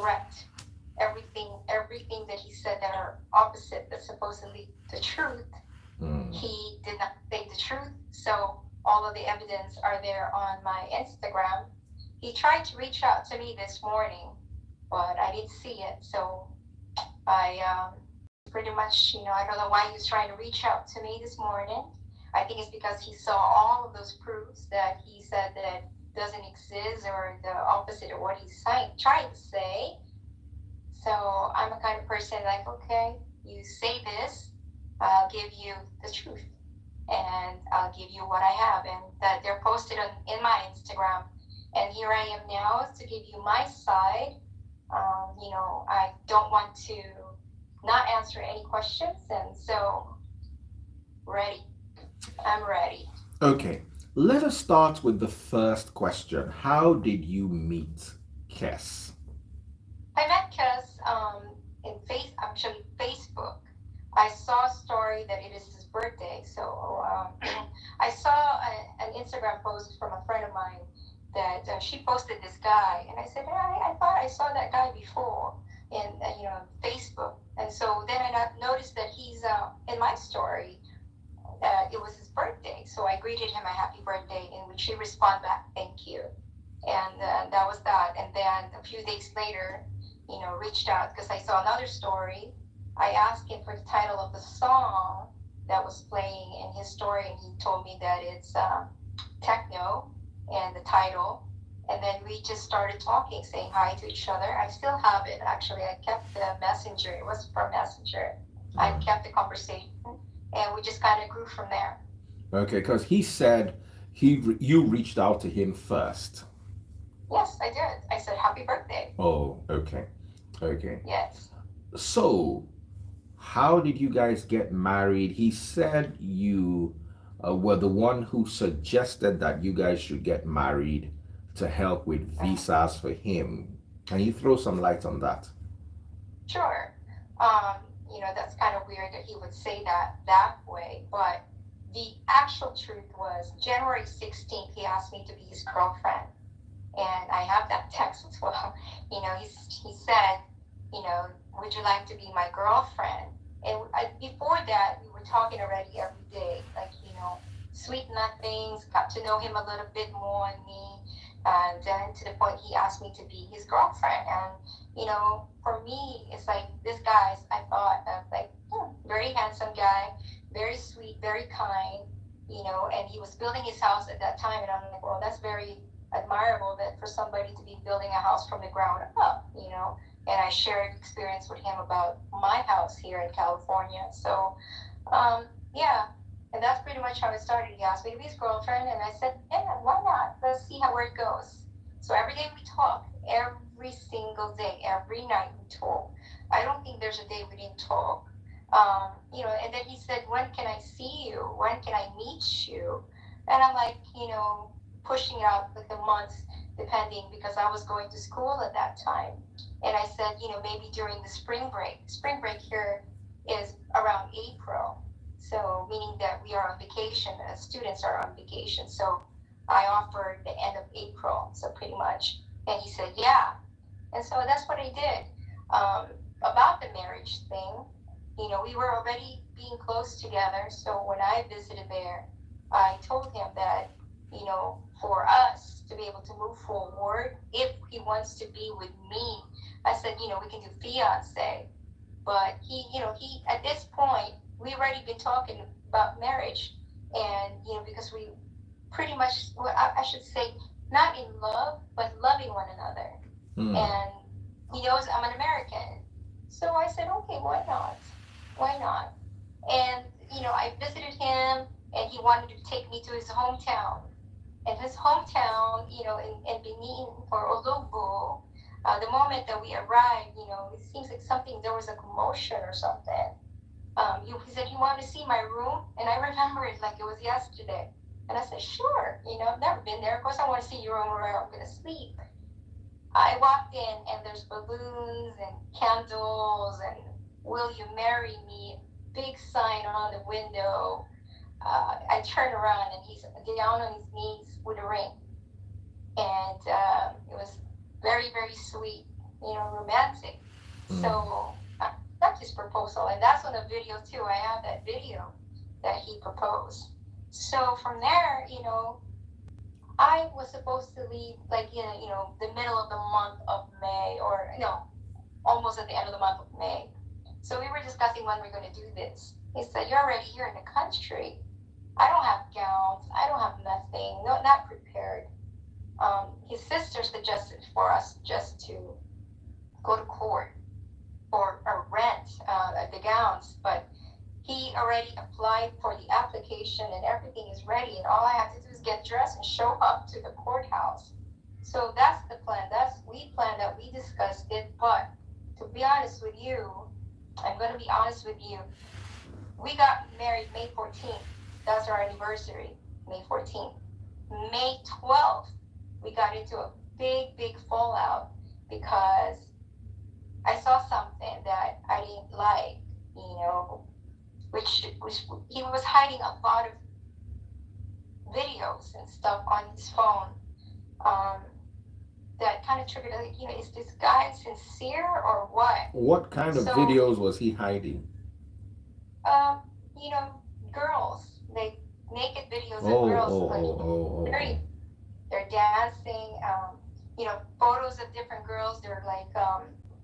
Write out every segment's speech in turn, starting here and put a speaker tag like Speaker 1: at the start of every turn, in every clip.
Speaker 1: correct everything that he said that are opposite, that's supposedly the truth. He did not say the truth. So all of the evidence are there on my Instagram. He tried to reach out to me this morning, but I didn't see it. So I pretty much, I don't know why he was trying to reach out to me this morning. I think it's because he saw all of those proofs that he said that doesn't exist, or the opposite of what he's trying to say. So I'm a kind of person like, okay, you say this, I'll give you the truth, and I'll give you what I have, and that they're posted in my Instagram. And here I am now to give you my side. I don't want to not answer any questions, and so I'm ready.
Speaker 2: Okay, let us start with the first question. How did you meet Kess?
Speaker 1: I met Kess actually Facebook. I saw a story that it is his birthday, so I saw an Instagram post from a friend of mine that she posted this guy, and I said, I thought I saw that guy before in Facebook, and so then I noticed that he's in my story. It was his birthday, so I greeted him a happy birthday, in which he responded back, "Thank you," and that was that. And then a few days later, reached out because I saw another story. I asked him for the title of the song that was playing in his story, and he told me that it's techno and the title. And then we just started talking, saying hi to each other. I still have it, actually. I kept the messenger. It was from Messenger. I kept the conversation, and we just kind of grew from there.
Speaker 2: Okay, because he said you reached out to him first.
Speaker 1: Yes, I did. I said, happy birthday.
Speaker 2: Oh, okay. Okay.
Speaker 1: Yes.
Speaker 2: So, how did you guys get married? He said you were the one who suggested that you guys should get married to help with visas for him. Can you throw some light on that?
Speaker 1: Sure. Um, that's kind of weird that he would say that way, but the actual truth was January 16th, he asked me to be his girlfriend. And I have that text as well. He said, would you like to be my girlfriend? And before that, we were talking already every day, like, sweet nothings, got to know him a little bit more and me. And then to the point he asked me to be his girlfriend. And, for me, it's like this guy, I thought, like, very handsome guy, very sweet, very kind, and he was building his house at that time. And I'm like, well, that's very admirable that for somebody to be building a house from the ground up, and I shared experience with him about my house here in California. So, yeah, and that's pretty much how it started. He asked me to be his girlfriend, and I said, yeah, why not? Let's see how it goes. So every day we talk, every single day, every night we talk. I don't think there's a day we didn't talk. And then he said, when can I see you? When can I meet you? And I'm like, pushing out like the months depending, because I was going to school at that time. And I said, maybe during the spring break. Spring break here is around April. So meaning that we are on vacation, students are on vacation. So I offered the end of April, so pretty much. And he said, yeah. And so that's what I did. About the marriage thing, we were already being close together. So when I visited there, I told him that, for us to be able to move forward, if he wants to be with me, I said, we can do fiance. But he at this point, we already been talking about marriage, and because we pretty much, well, I should say, not in love, but loving one another. And he knows I'm an American, so I said, okay, why not? Why not? And I visited him, and he wanted to take me to his hometown. And his hometown, in Benin or Olugbo, the moment that we arrived, it seems like there was a commotion or something. He said he wanted to see my room, and I remember it like it was yesterday. And I said, sure, I've never been there. Of course, I want to see your room where I'm going to sleep. I walked in, and there's balloons and candles, and will you marry me? Big sign on the window. I turn around, and he's down on his knees with a ring. And it was very, very sweet. romantic.
Speaker 2: Mm.
Speaker 1: So I accept his proposal, and that's on the video too. I have that video that he proposed. So from there, I was supposed to leave like the middle of the month of May, or almost at the end of the month of May. So we were discussing when we're going to do this. He said, "You're already here in the country. I don't have gowns. I don't have nothing. No, not prepared." His sister suggested for us just to go to court or rent the gowns, but he already applied for the application and everything is ready, and all I have to do is get dressed and show up to the courthouse. So that's the plan. We planned that, we discussed it, but to be honest with you, I'm going to be honest with you. We got married May 14th. That's our anniversary, May 14th. May 12th, we got into a big fallout because I saw something that I didn't like, which he was hiding a lot of videos and stuff on his phone. That kind of triggered, like, is this guy sincere or what?
Speaker 2: What kind of
Speaker 1: So,
Speaker 2: videos was he hiding?
Speaker 1: um, you know, girls, like naked videos of
Speaker 2: Oh,
Speaker 1: girls,
Speaker 2: oh,
Speaker 1: like
Speaker 2: oh, oh, oh,
Speaker 1: very,
Speaker 2: oh.
Speaker 1: they're dancing, photos of different girls. They're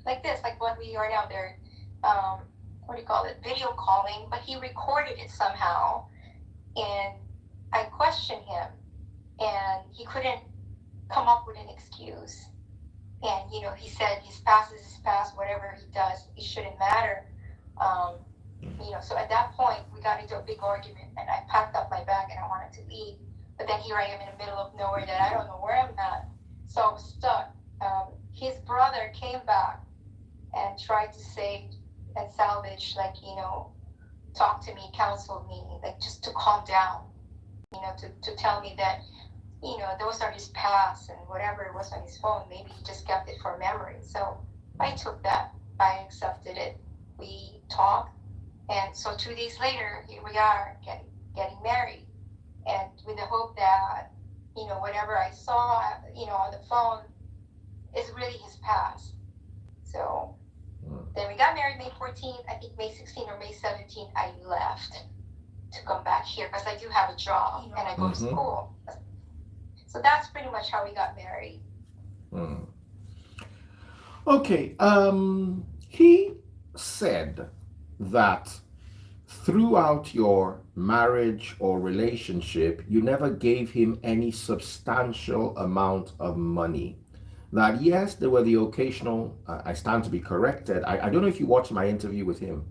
Speaker 1: like this, like what we are now. They're, what do you call it? Video calling, but he recorded it somehow, and I questioned him, and he couldn't come up with an excuse. And he said his past is his past. Whatever he does, it shouldn't matter. Um, so at that point, we got into a big argument, and I packed up my bag and I wanted to leave. But then here I am in the middle of nowhere that I don't know where I'm at. So I was stuck. His brother came back and tried to save and salvage, like, talk to me, counsel me, like just to calm down, to tell me that, those are his past and whatever it was on his phone, maybe he just kept it for memory. So I took that, I accepted it. We talked, and so 2 days later, here we are getting married, and with the hope that, whatever I saw, on the phone is really his past. So then we got married May 14th. I think May 16th or May 17th, I left to come back here because I do have a job and I go to school. So that's pretty much how we got married.
Speaker 2: Mm. Okay. He said that throughout your marriage or relationship, you never gave him any substantial amount of money. That yes, there were the occasional, I stand to be corrected. I don't know if you watched my interview with him.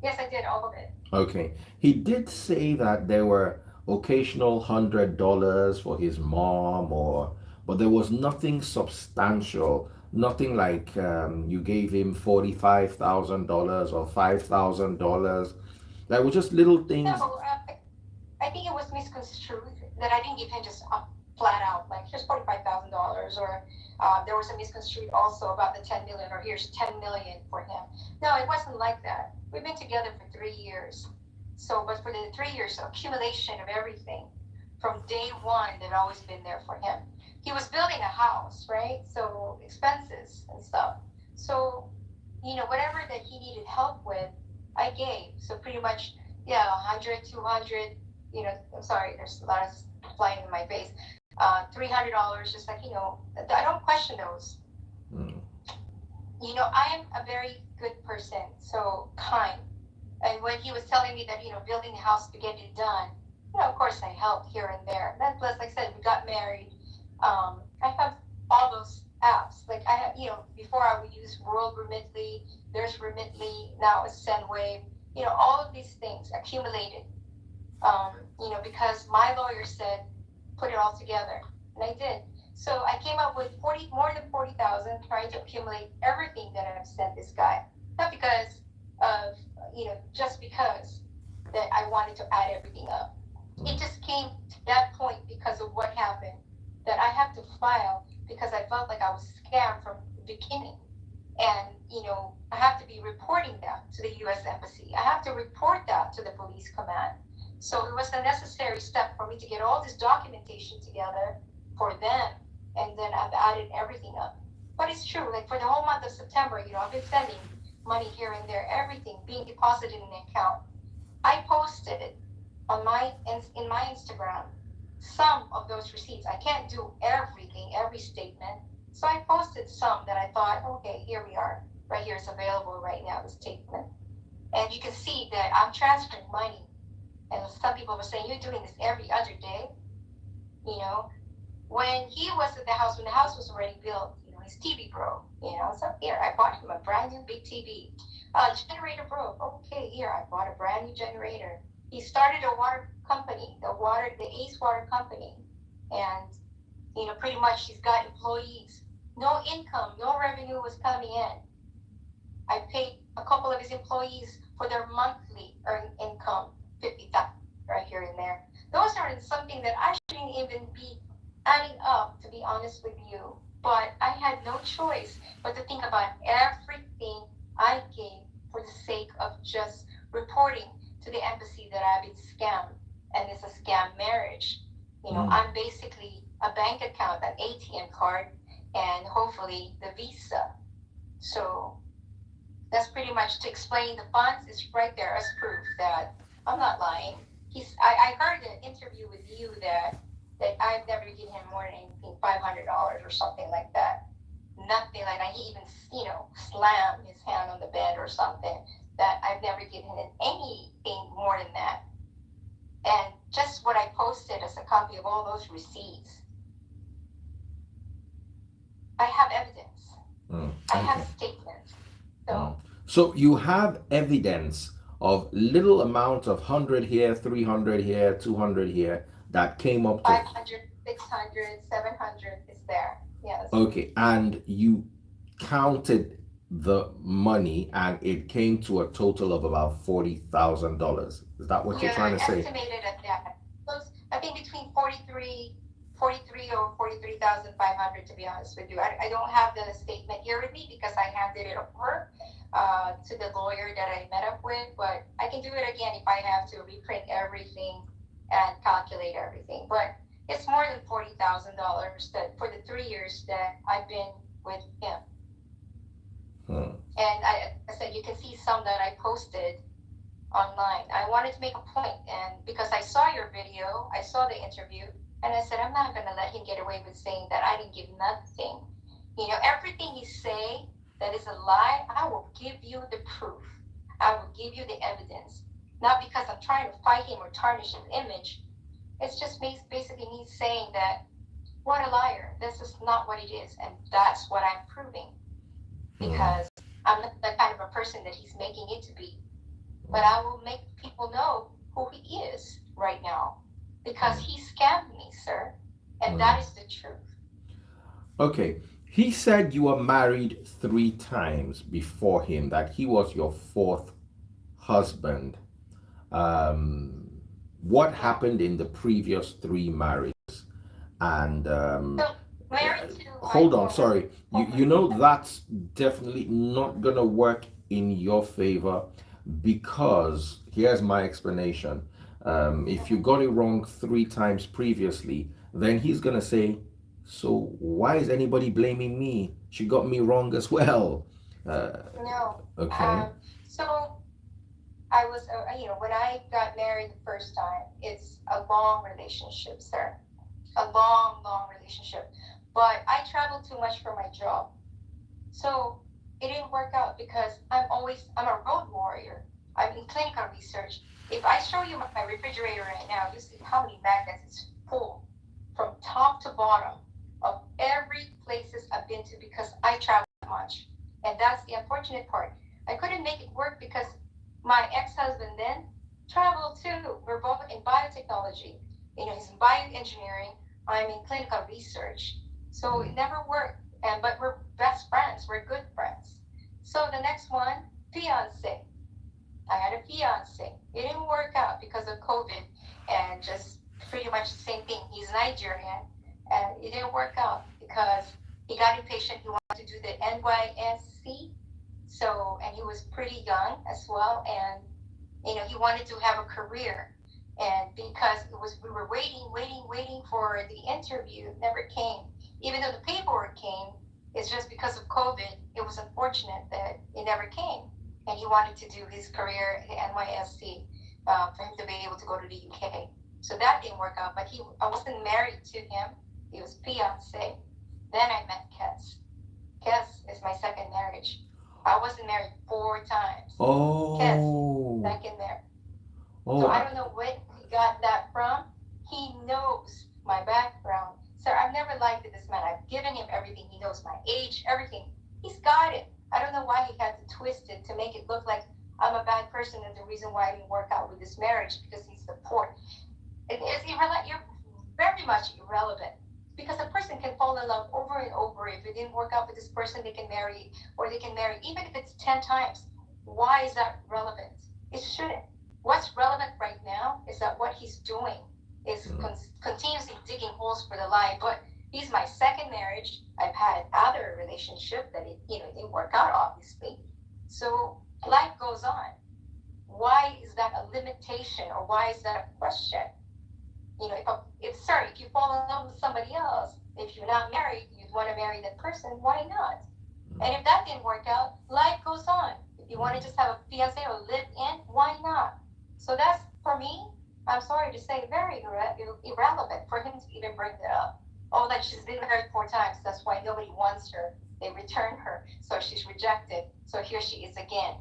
Speaker 1: Yes, I did, all of it.
Speaker 2: Okay. He did say that there were occasional $100 for his mom, but there was nothing substantial, nothing like you gave him $45,000 or $5,000. That were just little things.
Speaker 1: No, I think it was misconstrued that I didn't give him just flat out, like, here's $45,000, or there was a misconstrued also about the 10 million, or here's 10 million for him. No, it wasn't like that. We've been together for 3 years. So, but for the 3 years, accumulation of everything from day one, they've always been there for him. He was building a house, right? So expenses and stuff. So, whatever that he needed help with, I gave. So pretty much, yeah, 100, 200, I'm sorry, there's a lot of flying in my face. $300, just like, I don't question those.
Speaker 2: Mm.
Speaker 1: I am a very good person, so kind. And when he was telling me that, building the house to get it done, of course I helped here and there. Then plus, like I said, we got married. I have all those apps. Like I have, before I would use World Remitly, there's Remitly, now it's SendWave. All of these things accumulated. Because my lawyer said, put it all together. And I did. So I came up with more than 40,000, trying to accumulate everything that I've sent this guy. Not because of, just because that I wanted to add everything up. It just came to that point because of what happened, that I have to file because I felt like I was scammed from the beginning. And, I have to be reporting that to the U.S. Embassy. I have to report that to the police command. So it was a necessary step for me to get all this documentation together for them. And then I've added everything up. But it's true. Like for the whole month of September, I've been sending money here and there, everything being deposited in an account. I posted it on in my Instagram. Some of those receipts. I can't do everything, every statement. So I posted some that I thought, okay, here we are. Right here, it's available right now, the statement. And you can see that I'm transferring money. And some people were saying, you're doing this every other day. When he was at the house, when the house was already built, his TV broke. So here, I bought him a brand new big TV. Generator broke. Okay, here, I bought a brand new generator. He started a water company, the Ace Water Company. And, pretty much he's got employees. No income, no revenue was coming in. I paid a couple of his employees for their monthly earned income, 50,000 right here and there. Those are something that I shouldn't even be adding up, to be honest with you. But I had no choice but to think about everything I gave for the sake of just reporting to the embassy that I've been scammed and it's a scam marriage. I'm basically a bank account, an ATM card, and hopefully the visa. So that's pretty much to explain the funds is right there as proof that I'm not lying. I heard an interview with you that I've never given him more than anything $500 or something like that. Nothing like that. He even slammed his hand on the bed or something. That I've never given him anything more than that. And just what I posted as a copy of all those receipts, I have evidence.
Speaker 2: Okay.
Speaker 1: I have statements.
Speaker 2: So you have evidence of little amount of 100 here, 300 here, 200 here that came up to
Speaker 1: 500, 600, 700 is there. Yes.
Speaker 2: Okay, and you counted the money and it came to a total of about $40,000. Is that what you're trying to say?
Speaker 1: Estimated at that. I think between 43 or 43,500, to be honest with you. I don't have the statement here with me because I handed it over to the lawyer that I met up with, but I can do it again if I have to reprint everything and calculate everything. But it's more than $40,000 that for the 3 years that I've been with him. And I said, you can see some that I posted online. I wanted to make a point, and because I saw your video, I saw the interview, and I said, I'm not going to let him get away with saying that I didn't give nothing. Everything he say that is a lie, I will give you the proof. I will give you the evidence. Not because I'm trying to fight him or tarnish his image. It's just basically me saying that, what a liar. This is not what it is, and that's what I'm proving. Because I'm not the kind of a person that he's making it to be. But I will make people know who he is right now. Because he scammed me, sir. And that is the truth.
Speaker 2: Okay. He said you were married 3 times before him, that he was your 4th husband. What happened in the previous 3 marriages? And hold on, sorry. That's definitely not gonna work in your favor, because here's my explanation. If you got it wrong 3 times previously, then he's gonna say, so why is anybody blaming me? She got me wrong as well.
Speaker 1: No.
Speaker 2: Okay.
Speaker 1: So I was, when I got married the first time, it's a long relationship, sir. A long, long relationship. But I traveled too much for my job. So it didn't work out because I'm a road warrior. I'm in clinical research. If I show you my refrigerator right now, you see how many magnets it's full from top to bottom of every places I've been to because I travel much. And that's the unfortunate part. I couldn't make it work because my ex-husband then traveled too. We're both in biotechnology. He's in bioengineering. I'm in clinical research. So it never worked. But we're best friends. We're good friends. So the next one, fiance. I had a fiance. It didn't work out because of COVID and just pretty much the same thing. He's Nigerian. And it didn't work out because he got impatient. He wanted to do the NYSC. So, and he was pretty young as well. And, he wanted to have a career. And because we were waiting for the interview, it never came. Even though the paperwork came, It's just because of COVID, it was unfortunate that it never came. And he wanted to do his career at NYSC for him to be able to go to the UK. So that didn't work out. But I wasn't married to him. He was fiance. Then I met Kess. Kess is my second marriage. I wasn't married 4 times. Kess,
Speaker 2: Oh,
Speaker 1: second marriage. So
Speaker 2: oh,
Speaker 1: I don't know where he got that from. He knows my background. Sir, I've never lied to this man. I've given him everything. He knows my age, everything. He's got it. I don't know why he had to twist it to make it look like I'm a bad person and the reason why I didn't work out with this marriage because he's the poor. It's irrelevant. You're very much irrelevant because a person can fall in love over and over. If it didn't work out with this person, they can marry, or they can marry even if it's 10 times. Why is that relevant? It shouldn't. What's relevant right now is that what he's doing is continuously digging holes for the lie. But he's my second marriage. I've had other relationship that it didn't work out, obviously. So life goes on. Why is that a limitation, or why is that a question? If you fall in love with somebody else, if you're not married, you'd want to marry that person. Why not? And if that didn't work out, life goes on. If you want to just have a fiance or live in, why not? So that's, for me, I'm sorry to say, very irrelevant for him to even bring that up. Oh, that she's been married 4 times. That's why nobody wants her. They return her. So she's rejected. So here she is again,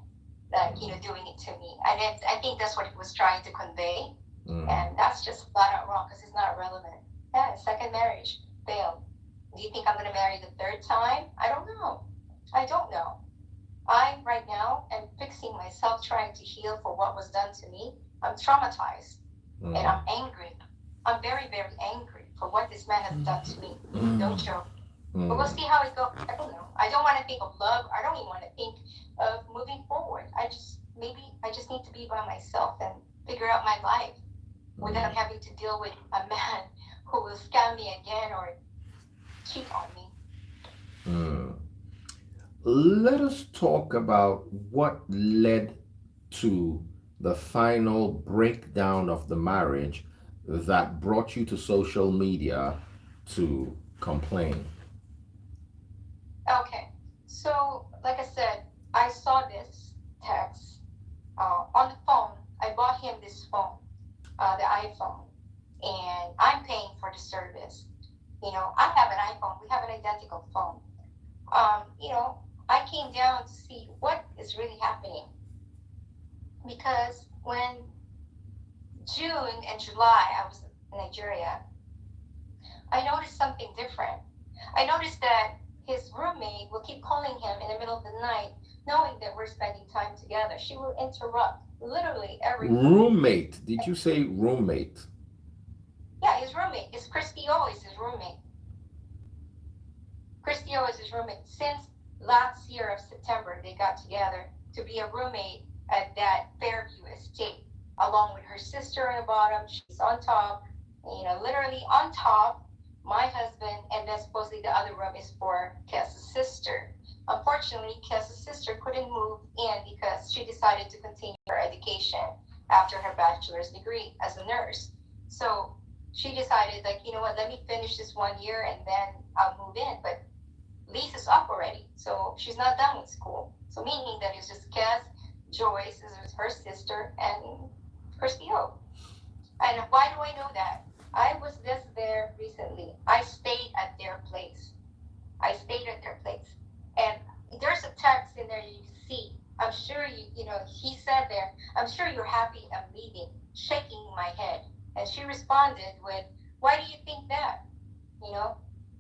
Speaker 1: doing it to me. And I think that's what he was trying to convey. And that's just flat out wrong because it's not relevant. Yeah, second marriage failed. Do you think I'm going to marry the third time? I don't know. I, right now, am fixing myself, trying to heal for what was done to me. I'm traumatized and I'm angry. I'm very, very angry for what this man has done to me. No joke. But we'll see how it goes. I don't know. I don't want to think of love. I don't even want to think of moving forward. I just need to be by myself and figure out my life without having to deal with a man who will scam me again or cheat on me.
Speaker 2: Let us talk about what led to the final breakdown of the marriage that brought you to social media to complain.
Speaker 1: Okay, so like I said, I saw this text on the phone. I bought him this phone, the iPhone, and I'm paying for the service. I have an iPhone. We have an identical phone. I came down to see what is really happening because when June and July I was in Nigeria, I noticed something different. I noticed that his roommate will keep calling him in the middle of the night, knowing that we're spending time together. She will interrupt literally every
Speaker 2: Roommate? Did you say roommate?
Speaker 1: Yeah, his roommate. It's Christy O is his roommate. Christy O is his roommate. Since last year of September, they got together to be a roommate at that Fairview estate, along with her sister on the bottom. She's on top, literally on top. My husband, and then supposedly the other room is for Kess's sister. Unfortunately, Kess's sister couldn't move in because she decided to continue her education after her bachelor's degree as a nurse. So she decided, let me finish this 1 year and then I'll move in. But lease is up already, so she's not done with school. So meaning that it's just Kess, Joyce, is her sister, and Christy O. And why do I know that? I was just there recently. I stayed at their place. And there's a text in there you see. I'm sure he said there, I'm sure you're happy I'm leaving, shaking my head. And she responded with, why do you think that?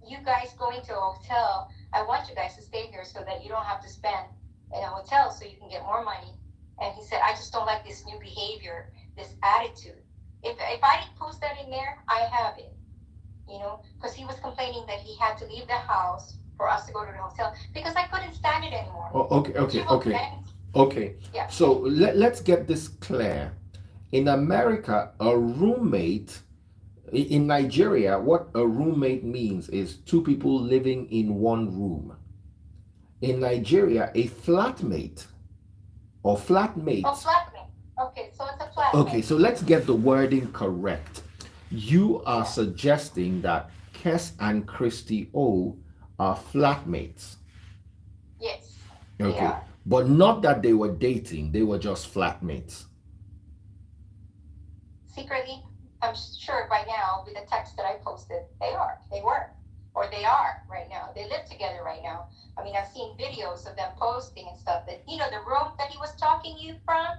Speaker 1: You guys going to a hotel, I want you guys to stay here so that you don't have to spend in a hotel so you can get more money. And he said, I just don't like this new behavior, this attitude. If I didn't post that in there, I have it. Because he was complaining that he had to leave the house for us to go to the hotel because I couldn't stand it anymore.
Speaker 2: Okay.
Speaker 1: Yeah.
Speaker 2: So let's get this clear. In America, a roommate, in Nigeria, what a roommate means is two people living in one room. In Nigeria, a flatmate or flatmates.
Speaker 1: Oh, flatmate. Okay, so it's a flatmate.
Speaker 2: Okay, so let's get the wording correct. You are suggesting that Kess and Christy O are flatmates.
Speaker 1: Yes, they
Speaker 2: Okay.
Speaker 1: are.
Speaker 2: But not that they were dating, they were just flatmates.
Speaker 1: Secretly, I'm sure by now with the text that I posted, they were, or they are right now. They live together right now. I mean, I've seen videos of them posting and stuff that, the room that he was talking you from,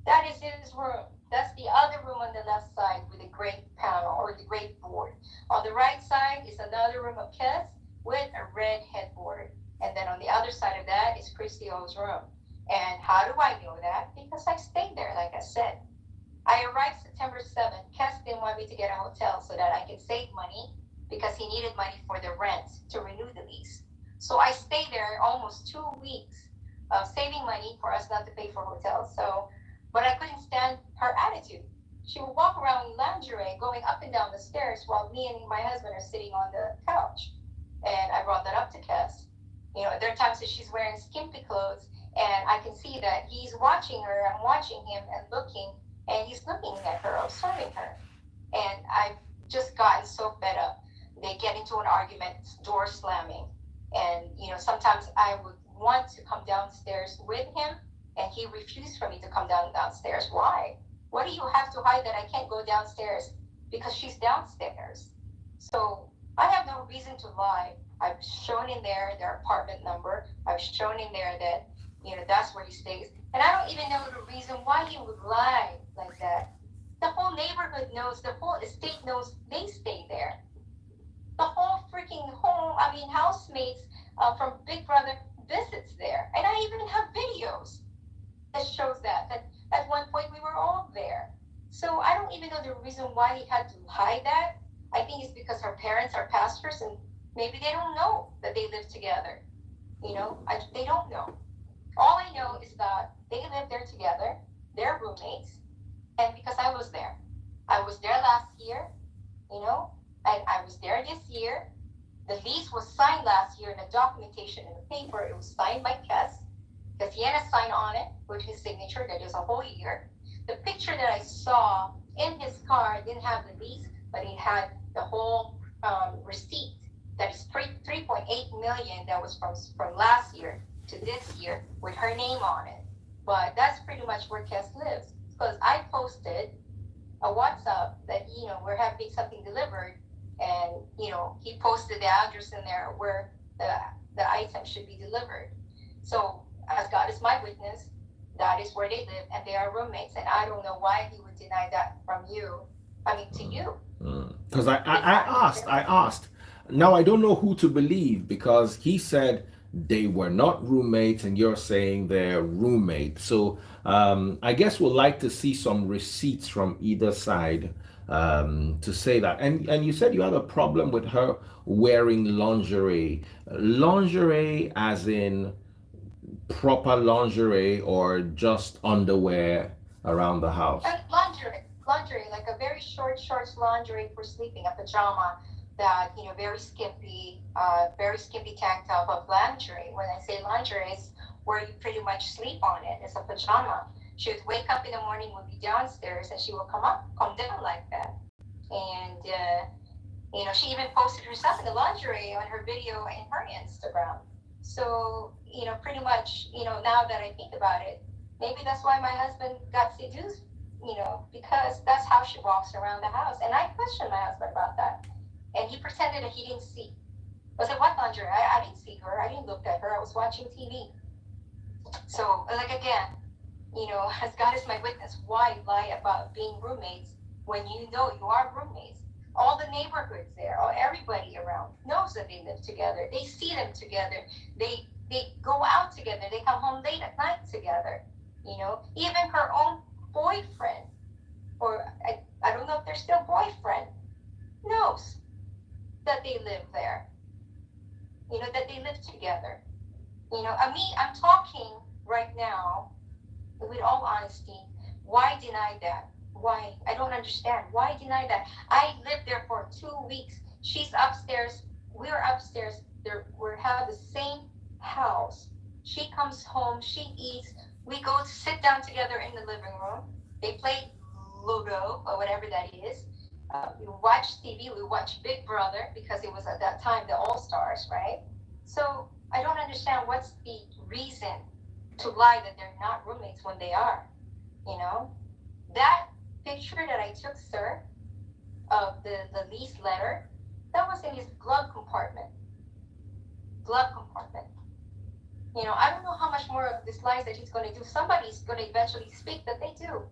Speaker 1: that is his room. That's the other room on the left side with the great panel or the great board. On the right side is another room of Kess with a red headboard. And then on the other side of that is Christio's room. And how do I know that? Because I stayed there, like I said. I arrived September 7th. Kess didn't want me to get a hotel so that I could save money because he needed money for the rent to renew the lease. So I stayed there almost 2 weeks of saving money for us not to pay for hotels. But I couldn't stand her attitude. She would walk around in lingerie going up and down the stairs while me and my husband are sitting on the couch. And I brought that up to Kess. There are times that she's wearing skimpy clothes and I can see that he's watching her, I'm watching him and he's looking at her, observing her. And I've just gotten so fed up. They get into an argument, door slamming. And, sometimes I would want to come downstairs with him, and he refused for me to come downstairs. Why? What do you have to hide that I can't go downstairs? Because she's downstairs. So I have no reason to lie. I've shown in there their apartment number. I've shown in there that, that's where he stays. And I don't even know the reason why he would lie like that. The whole neighborhood knows, the whole estate knows they stay there. The whole freaking housemates from Big Brother visits there. And I even have videos that shows that at one point we were all there. So I don't even know the reason why he had to hide that. I think it's because her parents are pastors and maybe they don't know that they live together. They don't know. All I know is that they live there together, they're roommates, and because I was there last year, and I was there this year. The lease was signed last year, and the documentation in the paper, it was signed by Kess, because he had a sign on it with his signature that is a whole year. The picture that I saw in his car didn't have the lease, but it had the whole receipt that is 3.8 million that was from last year to this year with her name on it. But that's pretty much where Kess lives. Because I posted a WhatsApp that, we're having something delivered. And, he posted the address in there where the item should be delivered. So, as God is my witness, that is where they live and they are roommates. And I don't know why he would deny that to you.
Speaker 2: Because I asked. Now I don't know who to believe because he said they were not roommates and you're saying they're roommates. So I guess we'll like to see some receipts from either side to say that. And you said you had a problem with her wearing lingerie. Lingerie as in proper lingerie or just underwear around the house?
Speaker 1: And lingerie, like a very shorts lingerie for sleeping, a pajama that, very skimpy tank top of lingerie. When I say lingerie, it's where you pretty much sleep on it. It's a pajama. She would wake up in the morning, would be downstairs, and she will come down like that. And, she even posted herself in the lingerie on her video in her Instagram. So, pretty much, now that I think about it, maybe that's why my husband got seduced, because that's how she walks around the house. And I questioned my husband about that. And he pretended that he didn't see. I said, what lingerie? I didn't see her. I didn't look at her. I was watching TV. So, like, again, as God is my witness, why lie about being roommates when you know you are roommates? All the neighborhoods there, or everybody around knows that they live together. They see them together. They go out together. They come home late at night together. Even her own boyfriend, or I don't know if they're still boyfriend, knows that they live there. That they live together. I'm talking right now with all honesty. Why deny that? Why? I don't understand. Why deny that? I lived there for 2 weeks. She's upstairs. We're upstairs. We have the same house. She comes home. She eats. We go sit down together in the living room. They play Ludo or whatever that is. We watch TV, we watch Big Brother because it was at that time the All Stars, right? So I don't understand what's the reason to lie that they're not roommates when they are, you know? That picture that I took, sir, of the lease letter, that was in his glove compartment. Glove compartment. I don't know how much more of this lies that he's going to do. Somebody's going to eventually speak that they do.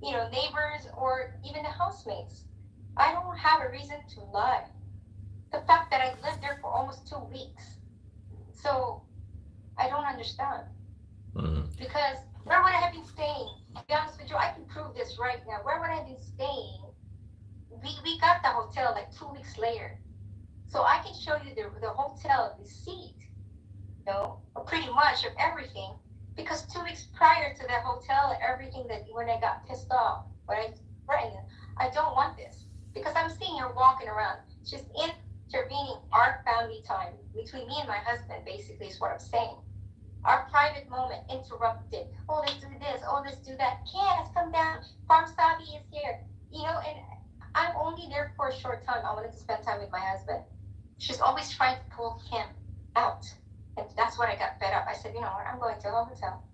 Speaker 1: Neighbors or even the housemates. I don't have a reason to lie. The fact that I lived there for almost 2 weeks. So I don't understand. Because where would I have been staying? To be honest with you, I can prove this right now. Where would I have been staying? We got the hotel like 2 weeks later. So I can show you the hotel receipt, pretty much of everything. Because 2 weeks prior to that hotel and everything, that when I got pissed off, when I threatened, I don't want this. Because I'm seeing her walking around. She's intervening our family time between me and my husband, basically, is what I'm saying. Our private moment interrupted. Oh, let's do this. Oh, let's do that. Kess, come down. Farm Sabi is here. And I'm only there for a short time. I wanted to spend time with my husband. She's always trying to pull him out. And that's when I got fed up. I said, what? I'm going to a hotel.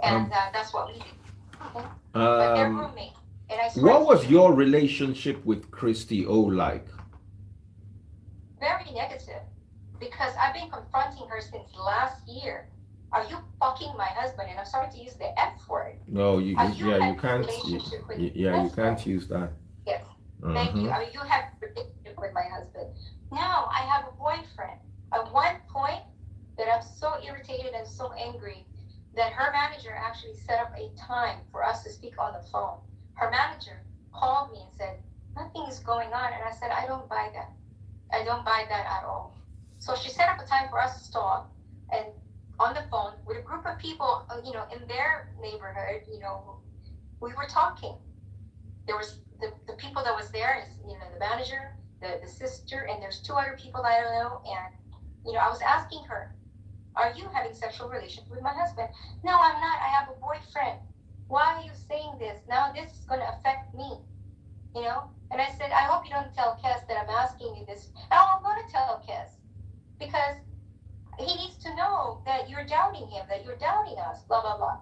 Speaker 1: And that's what we did. Okay? But they're roommates. And I swear,
Speaker 2: what was your relationship with Christy O like?
Speaker 1: Very negative. Because I've been confronting her since last year. Are you fucking my husband? And I'm sorry to use the F word.
Speaker 2: No, you can't. You can't use that.
Speaker 1: Yes. Thank you. You have a relationship with my husband. Now I have a boyfriend. At one point, that I'm so irritated and so angry that her manager actually set up a time for us to speak on the phone. Her manager called me and said, nothing is going on. And I said, I don't buy that. I don't buy that at all. So she set up a time for us to talk and on the phone with a group of people, in their neighborhood, we were talking. There was the people that was there is, the manager, the sister, and there's 2 other people I don't know. And, I was asking her, are you having sexual relations with my husband? No, I'm not. I have a boyfriend. Why are you saying this? Now this is going to affect me, And I said, I hope you don't tell Kess that I'm asking you this. I'm going to tell Kess because he needs to know that you're doubting him, that you're doubting us, blah, blah, blah.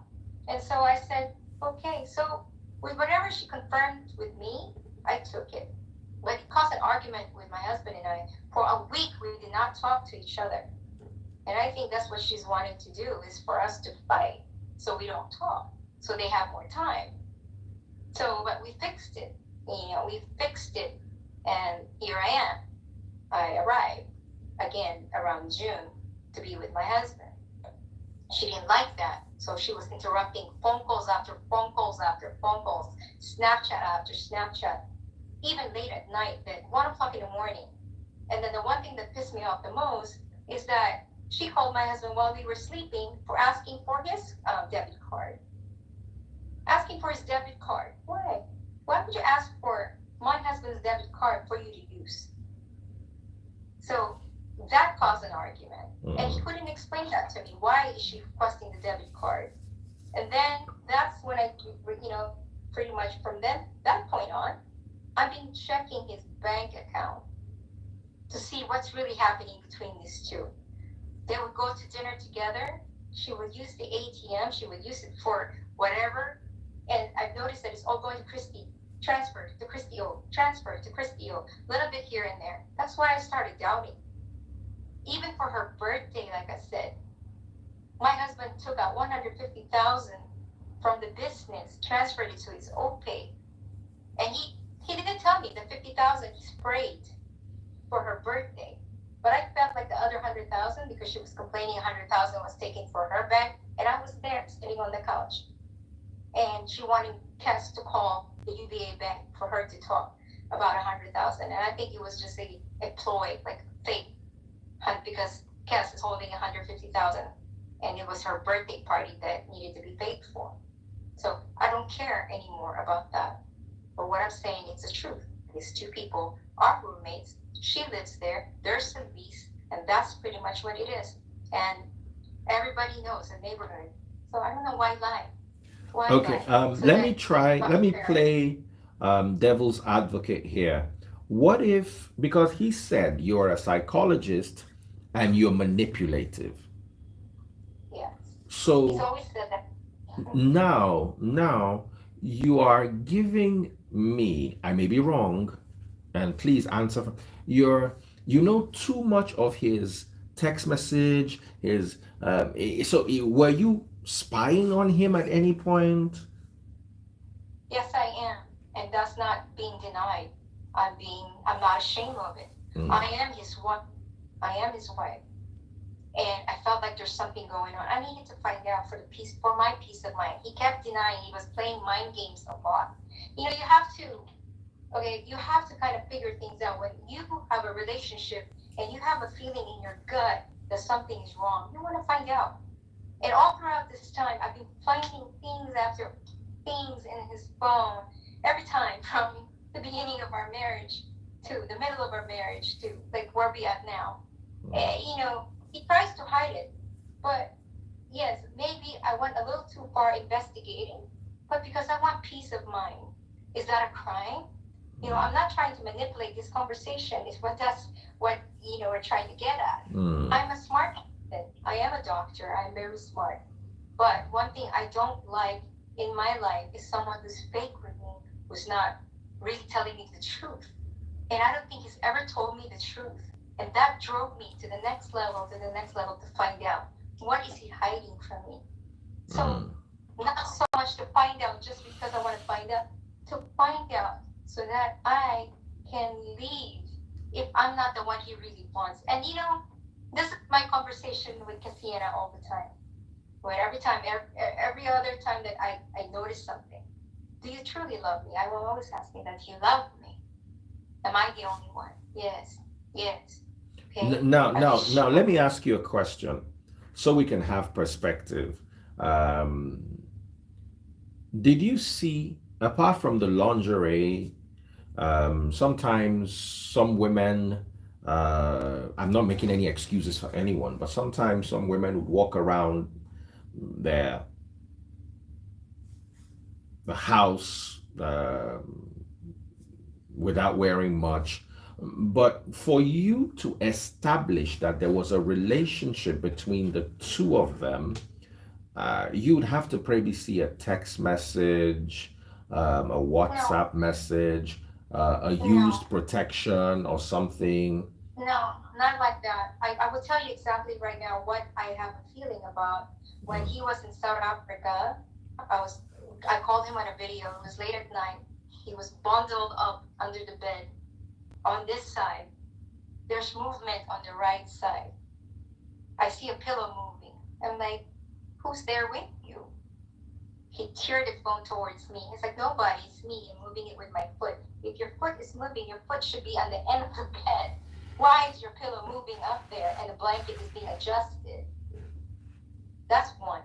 Speaker 1: And so I said, okay. So with whatever she confirmed with me, I took it. But it caused an argument with my husband and I. For a week, we did not talk to each other. And I think that's what she's wanting to do, is for us to fight so we don't talk, so they have more time. But we fixed it. We fixed it. And here I am. I arrived again around June to be with my husband. She didn't like that. So she was interrupting phone calls after phone calls after phone calls, Snapchat after Snapchat, even late at night at 1 o'clock in the morning. And then the one thing that pissed me off the most is that she called my husband while we were sleeping for asking for his debit card. Asking for his debit card. Why? Why would you ask for my husband's debit card for you to use? So that caused an argument. And he couldn't explain that to me. Why is she requesting the debit card? And then that's when I, pretty much from that point on, I've been checking his bank account to see what's really happening between these two. They would go to dinner together. She would use the ATM. She would use it for whatever. And I've noticed that it's all going to Christy. Transfer to Christy O. Transfer to Christy O. Little bit here and there. That's why I started doubting. Even for her birthday, like I said, my husband took out $150,000 from the business, transferred it to his OPay. And he didn't tell me the $50,000 he sprayed for her birthday. But I felt like the other $100,000 because she was complaining $100,000 was taken for her bank, and I was there sitting on the couch. And she wanted Kess to call the UBA bank for her to talk about $100,000. And I think it was just a ploy, like fake, because Kess is holding $150,000, and it was her birthday party that needed to be paid for. So I don't care anymore about that. But what I'm saying is the truth. These 2 people are roommates. She lives there. There's a lease, and that's pretty much what it is. And everybody knows the neighborhood. So I don't know why lie. Why
Speaker 2: okay.
Speaker 1: lie?
Speaker 2: Let me play devil's advocate here. What if, because he said you're a psychologist and you're manipulative.
Speaker 1: Yes. He's
Speaker 2: So
Speaker 1: always said that.
Speaker 2: now you are giving me, I may be wrong, and please answer. You're, you know too much of his text message, his, were you spying on him at any point?
Speaker 1: Yes, I am. And that's not being denied. I'm not ashamed of it.
Speaker 2: Mm.
Speaker 1: I am his wife. I am his wife. And I felt like there's something going on. I needed to find out for my peace of mind. He kept denying. He was playing mind games a lot. You know, you have to kind of figure things out. When you have a relationship and you have a feeling in your gut that something is wrong, you want to find out. And all throughout this time, I've been finding things after things in his phone every time, from the beginning of our marriage to the middle of our marriage to like where we at now. You know, he tries to hide it, but yes, maybe I went a little too far investigating, but because I want peace of mind. Is that a crime? You know, I'm not trying to manipulate this conversation. That's what, you know, we're trying to get at. I'm a smart person. I am a doctor. I'm very smart. But one thing I don't like in my life is someone who's fake with me, who's not really telling me the truth. And I don't think he's ever told me the truth. And that drove me to the next level, to find out what is he hiding from me. So not so much to find out just because I want to find out, to find out so that I can leave if I'm not the one he really wants. And you know, this is my conversation with Cassiana all the time. But every other time that I notice something, do you truly love me? I will always ask me that. Do you love me? Am I the only one? Yes. Yes. Okay.
Speaker 2: Now, let me ask you a question so we can have perspective. Um, did you see, apart from the lingerie, sometimes some women, I'm not making any excuses for anyone, but sometimes some women would walk around their the house without wearing much. But for you to establish that there was a relationship between the two of them, you'd have to probably see a text message, a WhatsApp message, a used protection or something.
Speaker 1: No, not like that. I will tell you exactly right now what I have a feeling about. When he was in South Africa, I called him on a video. It was late at night. He was bundled up under the bed. On this side, there's movement on the right side. I see a pillow moving. I'm like, who's there with you? He turned the phone towards me. He's like, nobody, it's me. I'm moving it with my foot. If your foot is moving, your foot should be on the end of the bed. Why is your pillow moving up there and the blanket is being adjusted? That's one.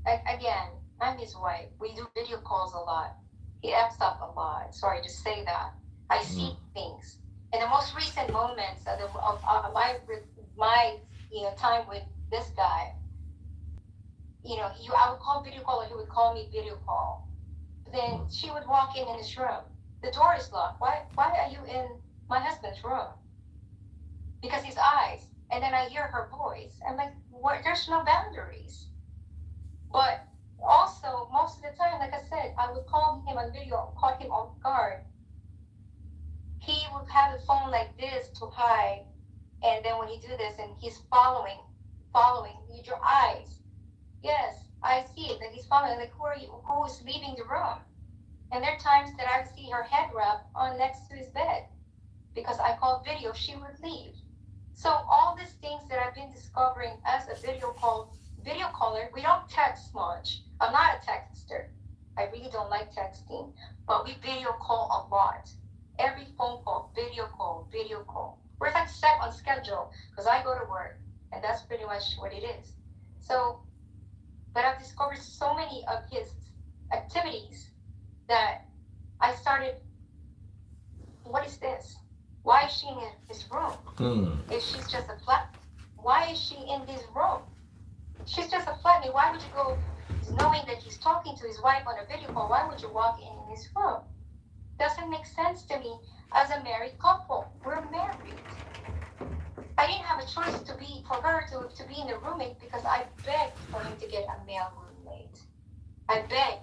Speaker 1: Again, I'm his wife. We do video calls a lot. He F's up a lot. Sorry to say that. I see things. In the most recent moments of my time with this guy, I would call video call or he would call me video call. Then she would walk in his room. The door is locked. Why are you in my husband's room? Because his eyes. And then I hear her voice. I'm like, there's no boundaries. But also, most of the time, like I said, I would call him on video, caught him off guard. He would have the phone like this to hide. And then when he do this and he's following with your eyes. Yes, I see it. That he's following. Like, who are you? Who is leaving the room? And there are times that I would see her head wrap on next to his bed. Because I called video, she would leave. So all these things that I've been discovering as a video caller, we don't text much. I'm not a texter. I really don't like texting. But we video call a lot. Every phone call, video call. We're like set on schedule because I go to work. And that's pretty much what it is. So, but I've discovered so many of his activities that I started, what is this? Why is she in his room? If she's just a flat, why is she in his room? She's just a flatmate. Why would you go, knowing that he's talking to his wife on a video call, why would you walk in his room? Doesn't make sense to me as a married couple. We're married. I didn't have a choice for her to be in the roommate because I begged for him to get a male roommate. I begged,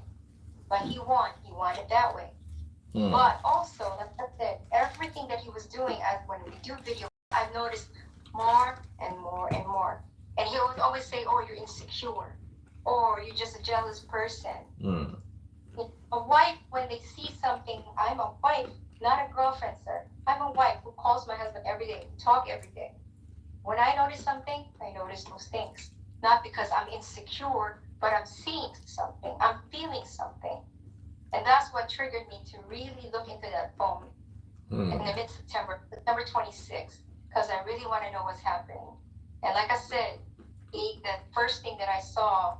Speaker 1: but he won. He won it that way. But also, like I said, everything that he was doing as when we do video, I've noticed more and more and more. And he would always say, "Oh, you're insecure," or "You're just a jealous person." A wife, when they see something, I'm a wife, not a girlfriend, sir. I'm a wife who calls my husband every day, talk every day. When I notice something, I notice those things. Not because I'm insecure, but I'm seeing something. I'm feeling something. And that's what triggered me to really look into that phone in the mid-September, September 26th, because I really want to know what's happening. And like I said, the first thing that I saw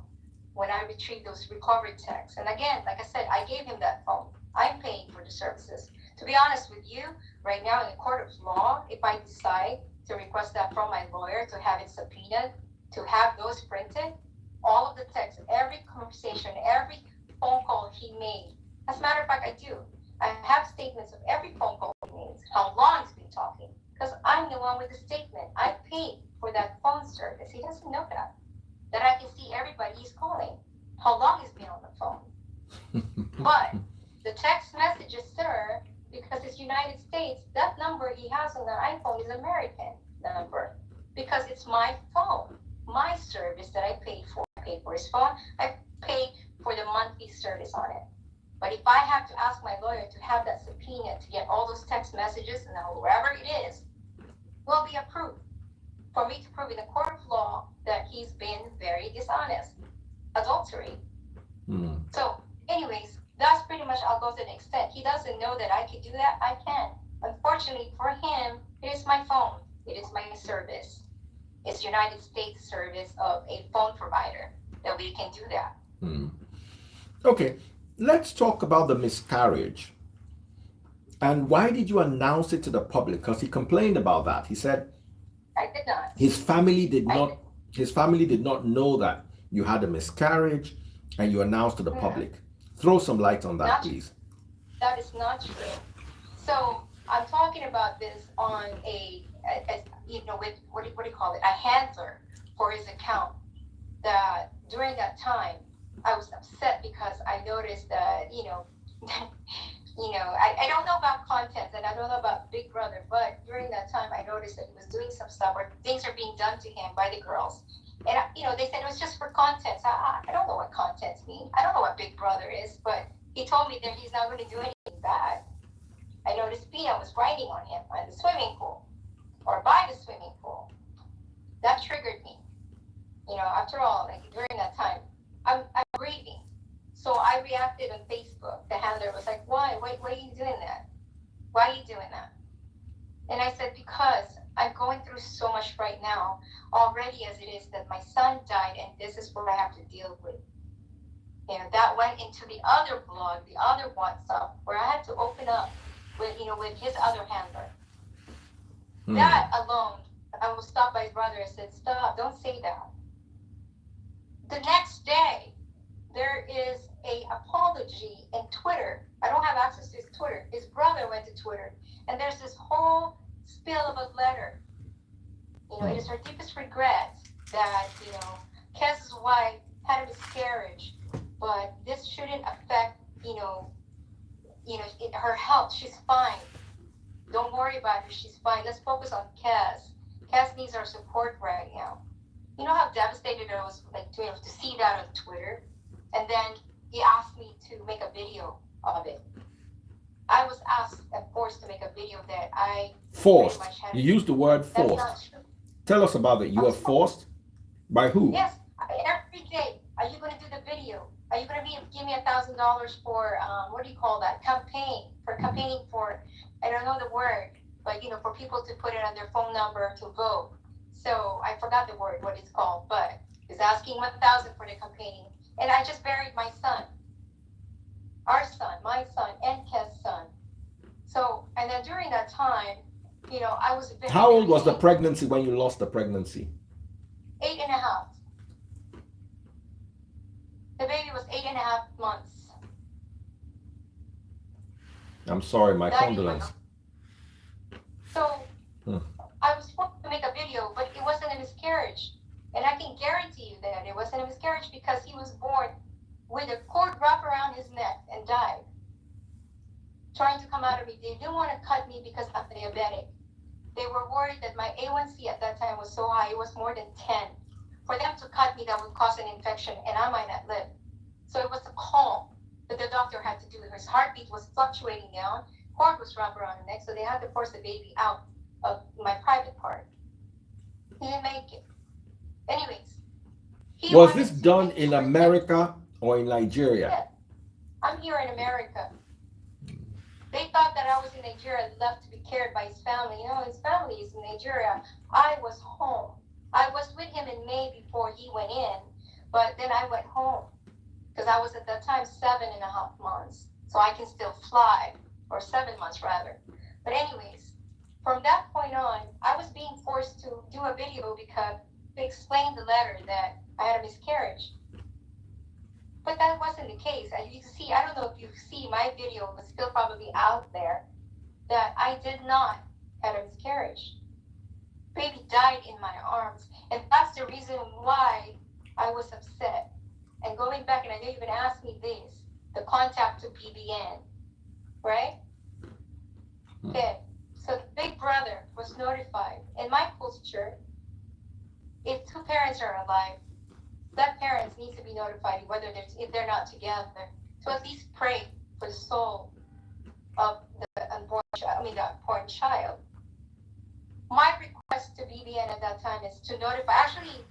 Speaker 1: when I retrieved those recovered texts, and again, like I said, I gave him that phone. I'm paying for the services. To be honest with you, right now in the court of law, if I decide to request that from my lawyer to have it subpoenaed, to have those printed, all of the texts, every conversation, every phone call he made. As a matter of fact, I do. I have statements of every phone call he made, how long he's been talking, because I'm the one with the statement. I paid for that phone service. He doesn't know that I can see everybody he's calling, how long he's been on the phone. But the text messages, sir, because it's United States, that number he has on the iPhone is American number because it's my phone, my service that I paid for. I paid for his phone. I paid for the monthly service on it. But if I have to ask my lawyer to have that subpoena to get all those text messages and wherever it is, will be approved for me to prove in the court of law that he's been very dishonest, adultery. So, anyways, that's pretty much I'll go to the extent. He doesn't know that I can do that. I can. Unfortunately for him, it is my phone. It is my service. It's United States service of a phone provider that we can do that.
Speaker 2: Okay, let's talk about the miscarriage. And why did you announce it to the public? Because he complained about that. He said
Speaker 1: I did not.
Speaker 2: His family did not know that you had a miscarriage, and you announced to the public. Throw some light on that, please.
Speaker 1: That is not true. So I'm talking about this on with what do you call it? A handler for his account. That during that time, I was upset because I noticed that I don't know about content and I don't know about Big Brother, but during that time I noticed that he was doing some stuff where things are being done to him by the girls. And, they said it was just for content. So I don't know what content mean. I don't know what Big Brother is, but he told me that he's not going to do anything bad. I noticed Pina was writing on him at the swimming pool or by the swimming pool. That triggered me. After all, like during that time, I'm grieving. So I reacted on Facebook. The handler was like, why are you doing that? Why are you doing that? And I said, because I'm going through so much right now, already as it is that my son died and this is what I have to deal with. That went into the other blog, the other WhatsApp, where I had to open up with his other handler. That alone, I was stopped by his brother and said, stop, don't say that. The next day, there is a apology in Twitter. I don't have access to his Twitter. His brother went to Twitter, and there's this whole spiel of a letter. It is her deepest regret that Kess's wife had a miscarriage, but this shouldn't affect her health. She's fine. Don't worry about her. She's fine. Let's focus on Kess. Kess needs our support right now. You know how devastated I was to see that on Twitter? And then he asked me to make a video of it. I was asked and forced to make a video that I
Speaker 2: forced. You used the word forced.
Speaker 1: That's not true.
Speaker 2: Tell us about it. You were forced? By who?
Speaker 1: Yes. Every day. Are you going to do the video? Are you going to give me $1,000 for what do you call that? Campaigning for, I don't know the word, but for people to put it on their phone number to vote. So I forgot the word, what it's called, but he's asking $1,000 for the campaigning. And I just buried my son, our son, my son, and Kess's son. So, and then during that time, I was very...
Speaker 2: How old was the pregnancy when you lost the pregnancy?
Speaker 1: 8.5. The baby was 8.5 months.
Speaker 2: I'm sorry, my
Speaker 1: Died in my
Speaker 2: condolence.
Speaker 1: arms. So
Speaker 2: Hmm.
Speaker 1: I was forced to make a video, but it wasn't a miscarriage. And I can guarantee you that it wasn't a miscarriage because he was born with a cord wrapped around his neck and died. Trying to come out of me. They didn't want to cut me because I'm diabetic. They were worried that my A1C at that time was so high, it was more than 10. For them to cut me, that would cause an infection and I might not live. So it was a call that the doctor had to do. His heartbeat was fluctuating down, cord was wrapped around the neck, so they had to force the baby out of my private part. He didn't make it. Anyways, he
Speaker 2: Was this
Speaker 1: wanted to
Speaker 2: done
Speaker 1: make
Speaker 2: in
Speaker 1: sure that
Speaker 2: America or in Nigeria?
Speaker 1: yeah, I'm here in America. They thought that I was in Nigeria, left to be cared by his family. You know, his family is in Nigeria. I was home. I was with him in May before he went in, but then I went home because I was at that time 7.5 months. So I can still fly, or 7 months rather. But anyways, from that point on, I was being forced to do a video because to explain the letter that I had a miscarriage. But that wasn't the case. As you can see, I don't know if you see my video, but still probably out there, that I did not have a miscarriage. Baby died in my arms. And that's the reason why I was upset. And going back, and I know you've been asking me this, the contact to BBN, right? Okay. So the big brother was notified. In my culture, if two parents are alive, that parents need to be notified whether if they're not together. So at least pray for the soul of the unborn child. My request to BBN at that time is to notify. Actually,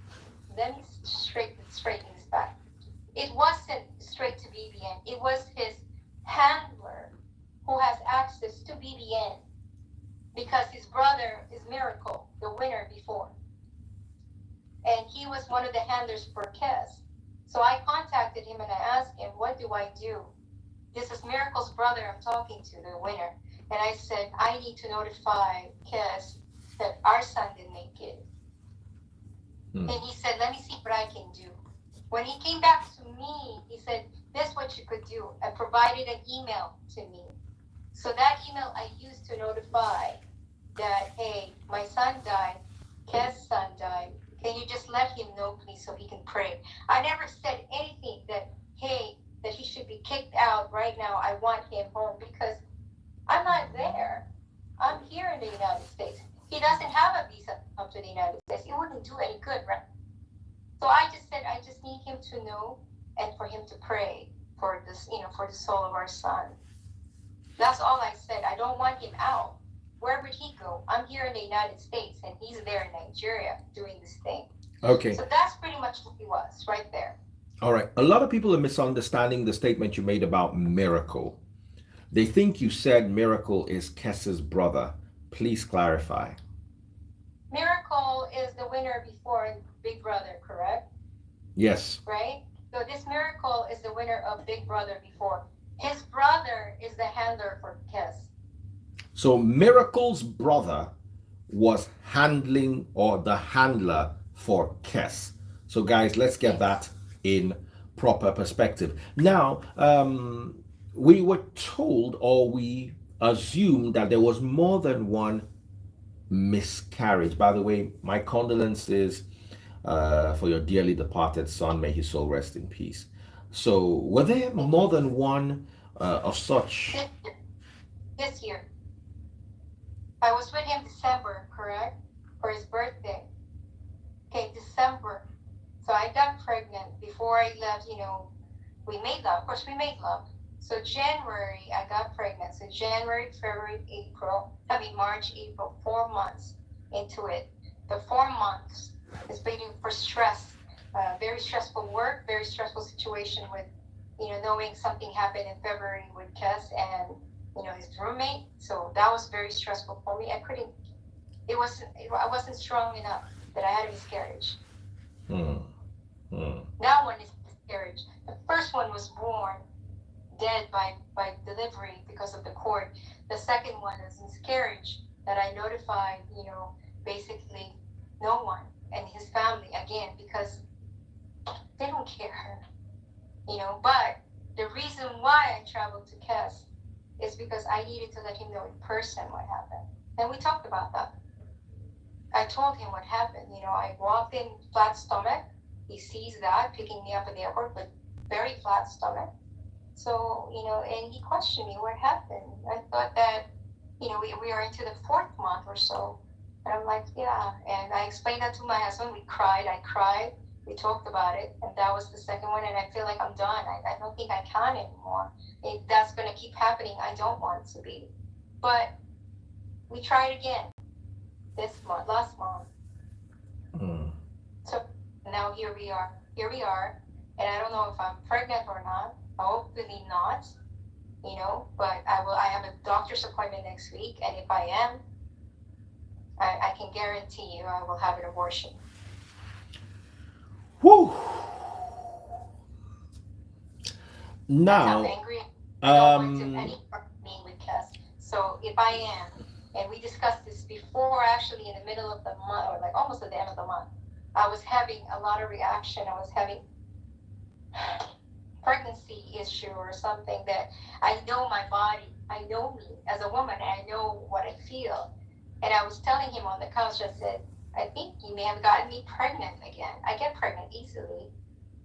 Speaker 1: let me straighten this back. It wasn't straight to BBN. It was his handler who has access to BBN because his brother is Miracle, the winner before. And he was one of the handlers for Kess. So I contacted him and I asked him, what do I do? This is Miracle's brother I'm talking to, the winner. And I said, I need to notify Kess that our son didn't make it. And he said, let me see what I can do. When he came back to me, he said, this is what you could do, and provided an email to me. So that email I used to notify that, hey, my son died, Kess' son died. Can you just let him know, please, so he can pray? I never said anything that, hey, that he should be kicked out right now. I want him home because I'm not there. I'm here in the United States. He doesn't have a visa to come to the United States. It wouldn't do any good, right? So I just said, I just need him to know and for him to pray for this, for the soul of our son. That's all I said. I don't want him out. Where would he go? I'm here in the United States and he's there in Nigeria doing this thing.
Speaker 2: Okay.
Speaker 1: So that's pretty much what he was right there.
Speaker 2: All right. A lot of people are misunderstanding the statement you made about Miracle. They think you said Miracle is Kess's brother. Please clarify.
Speaker 1: Miracle is the winner before Big Brother, correct?
Speaker 2: Yes.
Speaker 1: Right? So this Miracle is the winner of Big Brother before. His brother is the handler for Kess.
Speaker 2: So Miracle's brother was handling or the handler for Kess. So guys, let's get that in proper perspective. Now, we were told or we assumed that there was more than one miscarriage. By the way, my condolences for your dearly departed son. May his soul rest in peace. So, were there more than one of such?
Speaker 1: This year. I was with him December, correct? For his birthday. Okay, December. So I got pregnant before I left, we made love. Of course, we made love. So January, I got pregnant. So January, February, March, April, 4 months into it. The 4 months is waiting for stress. Very stressful work, very stressful situation with, knowing something happened in February with Kess and, his roommate. So that was very stressful for me. I wasn't strong enough that I had a miscarriage. That one is miscarriage. The first one was born dead by delivery because of the cord. The second one is miscarriage that I notified, basically no one and his family again because they don't care, But the reason why I traveled to Kess is because I needed to let him know in person what happened. And we talked about that. I told him what happened. I walked in flat stomach. He sees that, picking me up at the airport with very flat stomach. So, and he questioned me what happened. I thought that, we are into the 4th month or so. And I'm like, yeah. And I explained that to my husband. We cried. I cried. We talked about it. And that was the second one. And I feel like I'm done. I don't think I can anymore. If that's going to keep happening, I don't want it to be. But we tried again last month.
Speaker 2: Mm.
Speaker 1: So now here we are. And I don't know if I'm pregnant or not. Hopefully not, but I have a doctor's appointment next week. And if I am, I can guarantee you I will have an abortion.
Speaker 2: Whew.
Speaker 1: That's how
Speaker 2: Now,
Speaker 1: angry I don't want to any part of me with Kess. So if I am, and we discussed this before, actually in the middle of the month, or like almost at the end of the month, I was having a lot of reaction. I was having pregnancy issue or something that I know my body, I know me as a woman, and I know what I feel. And I was telling him on the couch, I said, I think you may have gotten me pregnant again. I get pregnant easily.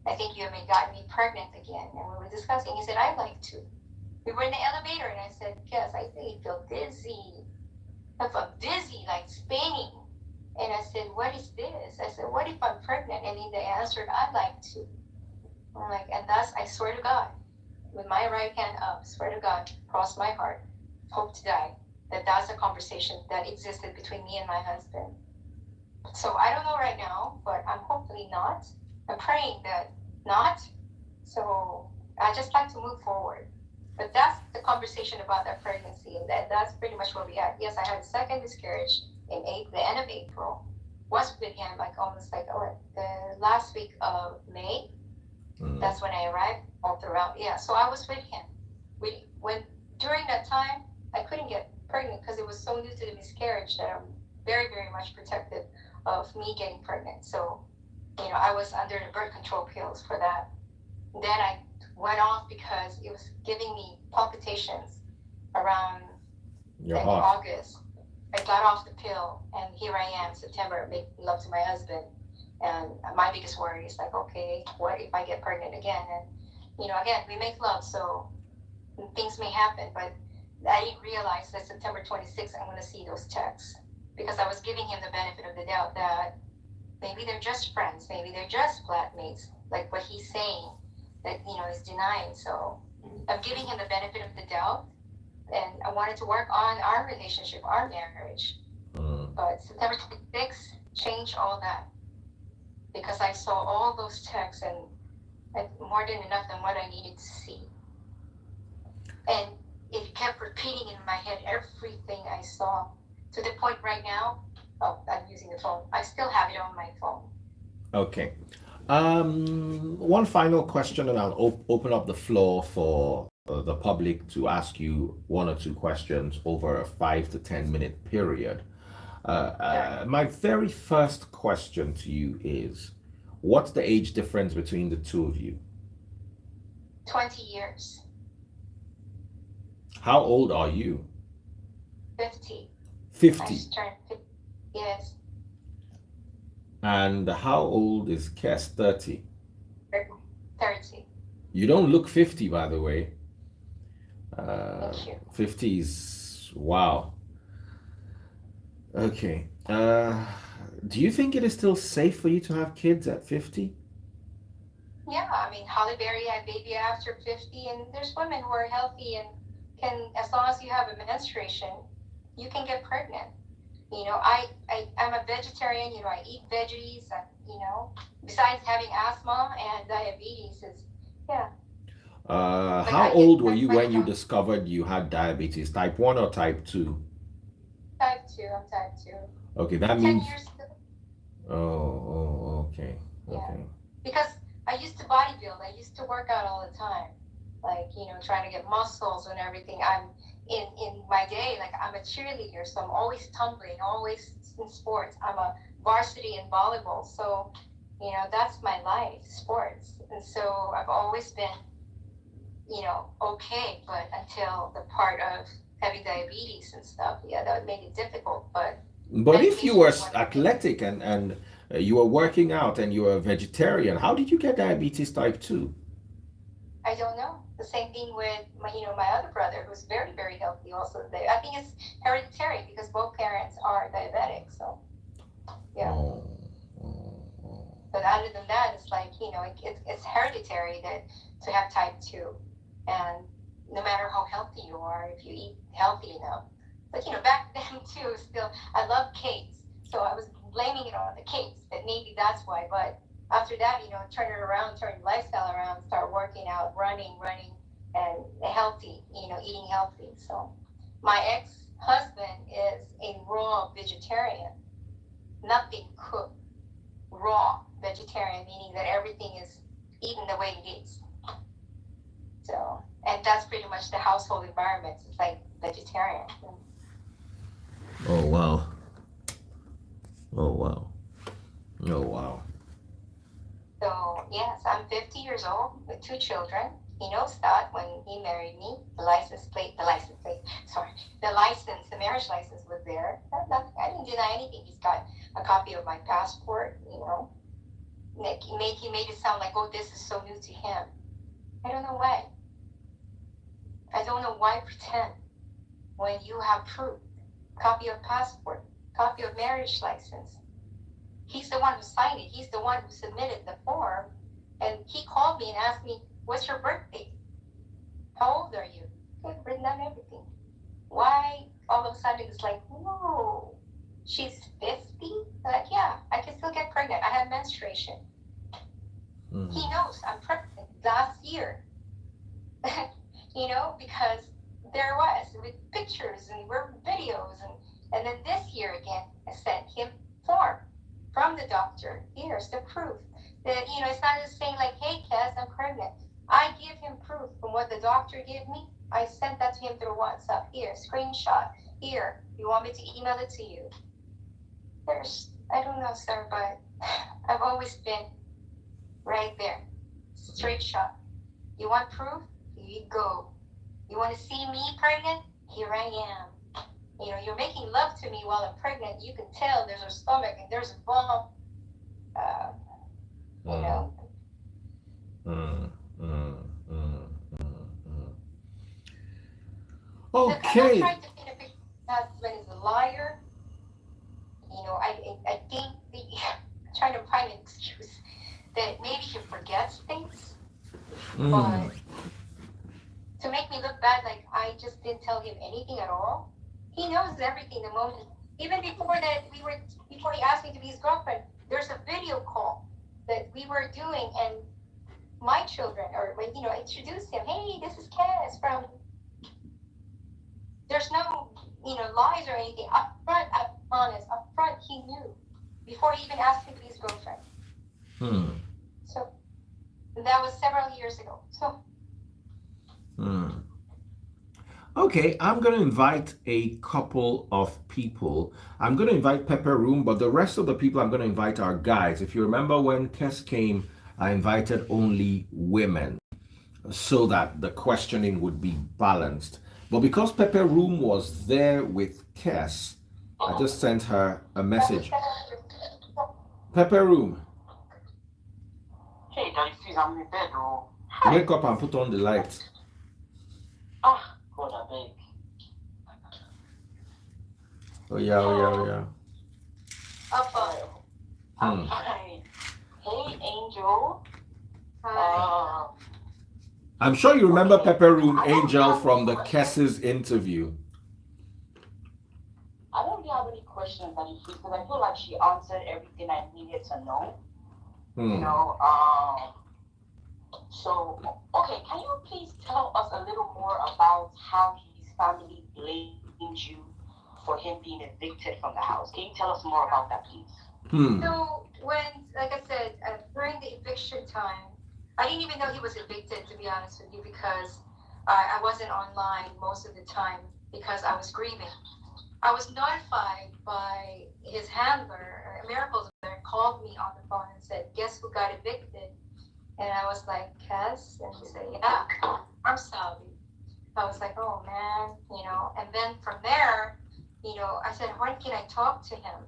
Speaker 1: I think you may have gotten me pregnant again. And we were discussing, he said, I'd like to. We were in the elevator and I said, Kess, I think I feel dizzy. I felt dizzy, like spinning. And I said, what is this? I said, what if I'm pregnant? And then they answered, I'd like to. I'm like, and that's, I swear to God, with my right hand up, swear to God, cross my heart, hope to die, that's a conversation that existed between me and my husband. So I don't know right now, but I'm hopefully not. I'm praying that not. So I just like to move forward. But that's the conversation about that pregnancy, and that's pretty much where we are. Yes, I had a second miscarriage in the end of April. Was with him like almost like the last week of May. That's when I arrived all throughout. Yeah, so I was with him. When during that time, I couldn't get pregnant because it was so new to the miscarriage that I'm very, very much protective of me getting pregnant. So, I was under the birth control pills for that. Then I went off because it was giving me palpitations around August. I got off the pill, and here I am, September, making love to my husband. And my biggest worry is like, okay, what if I get pregnant again? And, again, we make love, so things may happen. But I didn't realize that September 26th, I'm going to see those texts. Because I was giving him the benefit of the doubt that maybe they're just friends. Maybe they're just flatmates, like what he's saying that, is denying. So I'm giving him the benefit of the doubt. And I wanted to work on our relationship, our marriage. But September 26th changed all that. Because I saw all those texts and more than enough than what I needed to see. And it kept repeating in my head everything I saw to the point right now, I'm using the phone. I still have it on my phone.
Speaker 2: Okay. One final question, and I'll open up the floor for the public to ask you one or two questions over a 5 to 10 minute period. My very first question to you is, what's the age difference between the two of you?
Speaker 1: 20 years.
Speaker 2: How old are you?
Speaker 1: 50.
Speaker 2: 50.
Speaker 1: I just turned 50. Yes.
Speaker 2: And how old is Kess? 30.
Speaker 1: 30.
Speaker 2: You don't look 50, by the way.
Speaker 1: Thank you.
Speaker 2: 50 is, wow. Okay. Do you think it is still safe for you to have kids at 50?
Speaker 1: Yeah, I mean, Holly Berry had a baby after 50, and there's women who are healthy and can, as long as you have a menstruation, you can get pregnant. I'm a vegetarian, I eat veggies, and, besides having asthma and diabetes, yeah.
Speaker 2: How old were you when you discovered you had diabetes? Type 1 or type 2?
Speaker 1: Type 2, I'm type 2.
Speaker 2: Okay, that
Speaker 1: 10
Speaker 2: means...
Speaker 1: years ago.
Speaker 2: Oh, okay.
Speaker 1: Yeah.
Speaker 2: Okay.
Speaker 1: Because I used to bodybuild. I used to work out all the time. Like, trying to get muscles and everything. I'm in my day, like I'm a cheerleader, so I'm always tumbling, always in sports. I'm a varsity in volleyball. So, that's my life, sports. And so I've always been okay, but until the part of having diabetes and stuff, yeah, that would make it difficult. But
Speaker 2: But if you
Speaker 1: medication
Speaker 2: were
Speaker 1: is one of the things.
Speaker 2: athletic and you were working out and you were a vegetarian, how did you get diabetes type 2?
Speaker 1: I don't know. The same thing with my other brother, who's very, very healthy. Also, I think it's hereditary because both parents are diabetic. So yeah.
Speaker 2: Oh, oh, oh.
Speaker 1: But other than that, it's like it's hereditary that to have type two, and no matter how healthy you are, if you eat healthy enough. But back then too, still I love cakes, so I was blaming it on the cakes that maybe that's why. But after that, turn it around, turn your lifestyle around, start working out, running, and healthy, eating healthy. So my ex-husband is a raw vegetarian, nothing cooked, raw vegetarian, meaning that everything is eaten the way it is. So, and that's pretty much the household environment. It's like vegetarian.
Speaker 2: Oh wow. Oh wow. Oh wow.
Speaker 1: So, yes, I'm 50 years old with two children. He knows that when he married me, the marriage license was there. I didn't deny anything. He's got a copy of my passport. He made it sound like, oh, this is so new to him. I don't know why. I don't know why pretend when you have proof, copy of passport, copy of marriage license. He's the one who signed it. He's the one who submitted the form. And he called me and asked me, what's your birthday? How old are you? I've written down everything. Why all of a sudden it's like, whoa, she's 50? Like, yeah, I can still get pregnant. I have menstruation.
Speaker 2: Mm.
Speaker 1: He knows I'm pregnant last year. Because there was with pictures and videos. And then this year again, I sent him form from the doctor. Here's the proof that, it's not just saying like, hey, Kess, I'm pregnant. I give him proof from what the doctor gave me. I sent that to him through WhatsApp. Here, screenshot. Here, you want me to email it to you? I don't know, sir, but I've always been right there. Straight shot. You want proof? Here you go. You want to see me pregnant? Here I am. You're making love to me while I'm pregnant. You can tell there's a stomach and there's a bump. You know.
Speaker 2: Mm, mm, mm, mm.
Speaker 1: Look, I'm not
Speaker 2: Okay.
Speaker 1: trying to paint a picture my husband is a liar. I think I'm trying to find an excuse that maybe he forgets things, but to make me look bad, like I just didn't tell him anything at all. He knows everything the moment. Even before he asked me to be his girlfriend, there's a video call that we were doing, and my children, or when I introduced him, hey, this is Kess from. There's no lies or anything. Up front, I'm honest. Up front, he knew before he even asked me to be his girlfriend. So that was several years ago. So.
Speaker 2: Okay, I'm going to invite a couple of people. I'm going to invite Pepper Room, but the rest of the people I'm going to invite are guys. If you remember when Kess came, I invited only women so that the questioning would be balanced. But because Pepper Room was there with Kess, I just sent her a message. Pepper Room.
Speaker 3: Hey, Daddy, please, I'm in the bedroom.
Speaker 2: Wake up and put on the lights.
Speaker 3: Ah, God, I beg.
Speaker 2: Oh yeah.
Speaker 3: I'm fine. Hey, Angel.
Speaker 2: I'm sure you remember Pepper Room Angel from the Kess's interview.
Speaker 3: I don't really have any questions, Daddy, please, because I feel like she answered everything I needed to know. So, okay, can you please tell us a little more about how his family blamed you for him being evicted from the house? Can you tell us more about that, please?
Speaker 1: So when, like I said, during the eviction time, I didn't even know he was evicted, to be honest with you, because I wasn't online most of the time because I was grieving. I was notified by his handler, Miracle's mother, called me on the phone and said, guess who got evicted? And I was like, Kess? And he said, yeah. I'm sorry. I was like, oh man, and then from there, I said, when can I talk to him?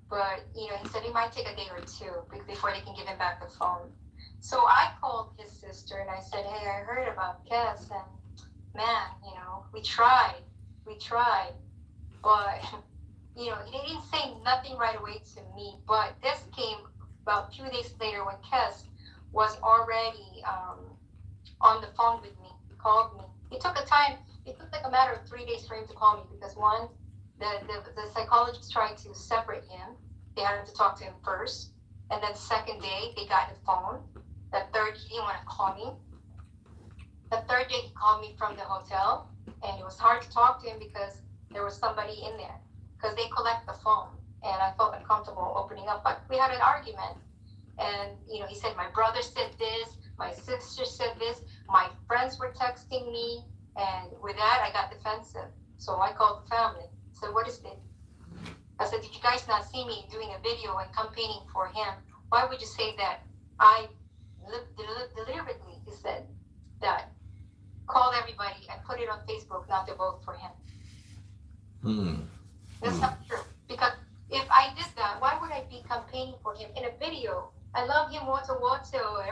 Speaker 1: But, he said it might take a day or two before they can give him back the phone. So I called his sister and I said, hey, I heard about Kess and man, we tried, but, he didn't say nothing right away to me. But this came about a few days later when Kess was already on the phone with me. He called me. It took like a matter of 3 days for him to call me because one, the psychologist tried to separate him. They had to talk to him first. And then the second day, they got the phone. The third, he didn't want to call me. The third day, he called me from the hotel. And it was hard to talk to him because there was somebody in there. Because they collect the phone. And I felt uncomfortable opening up. But we had an argument. And, he said, my brother said this. My sister said this. My friends were texting me. And with that, I got defensive. So I called the family. I said, what is this? I said, did you guys not see me doing a video and campaigning for him? Why would you say that? I deliberately, he said, that called everybody and put it on Facebook not to vote for him. That's not true. Because if I did that, why would I be campaigning for him in a video? I love him, water,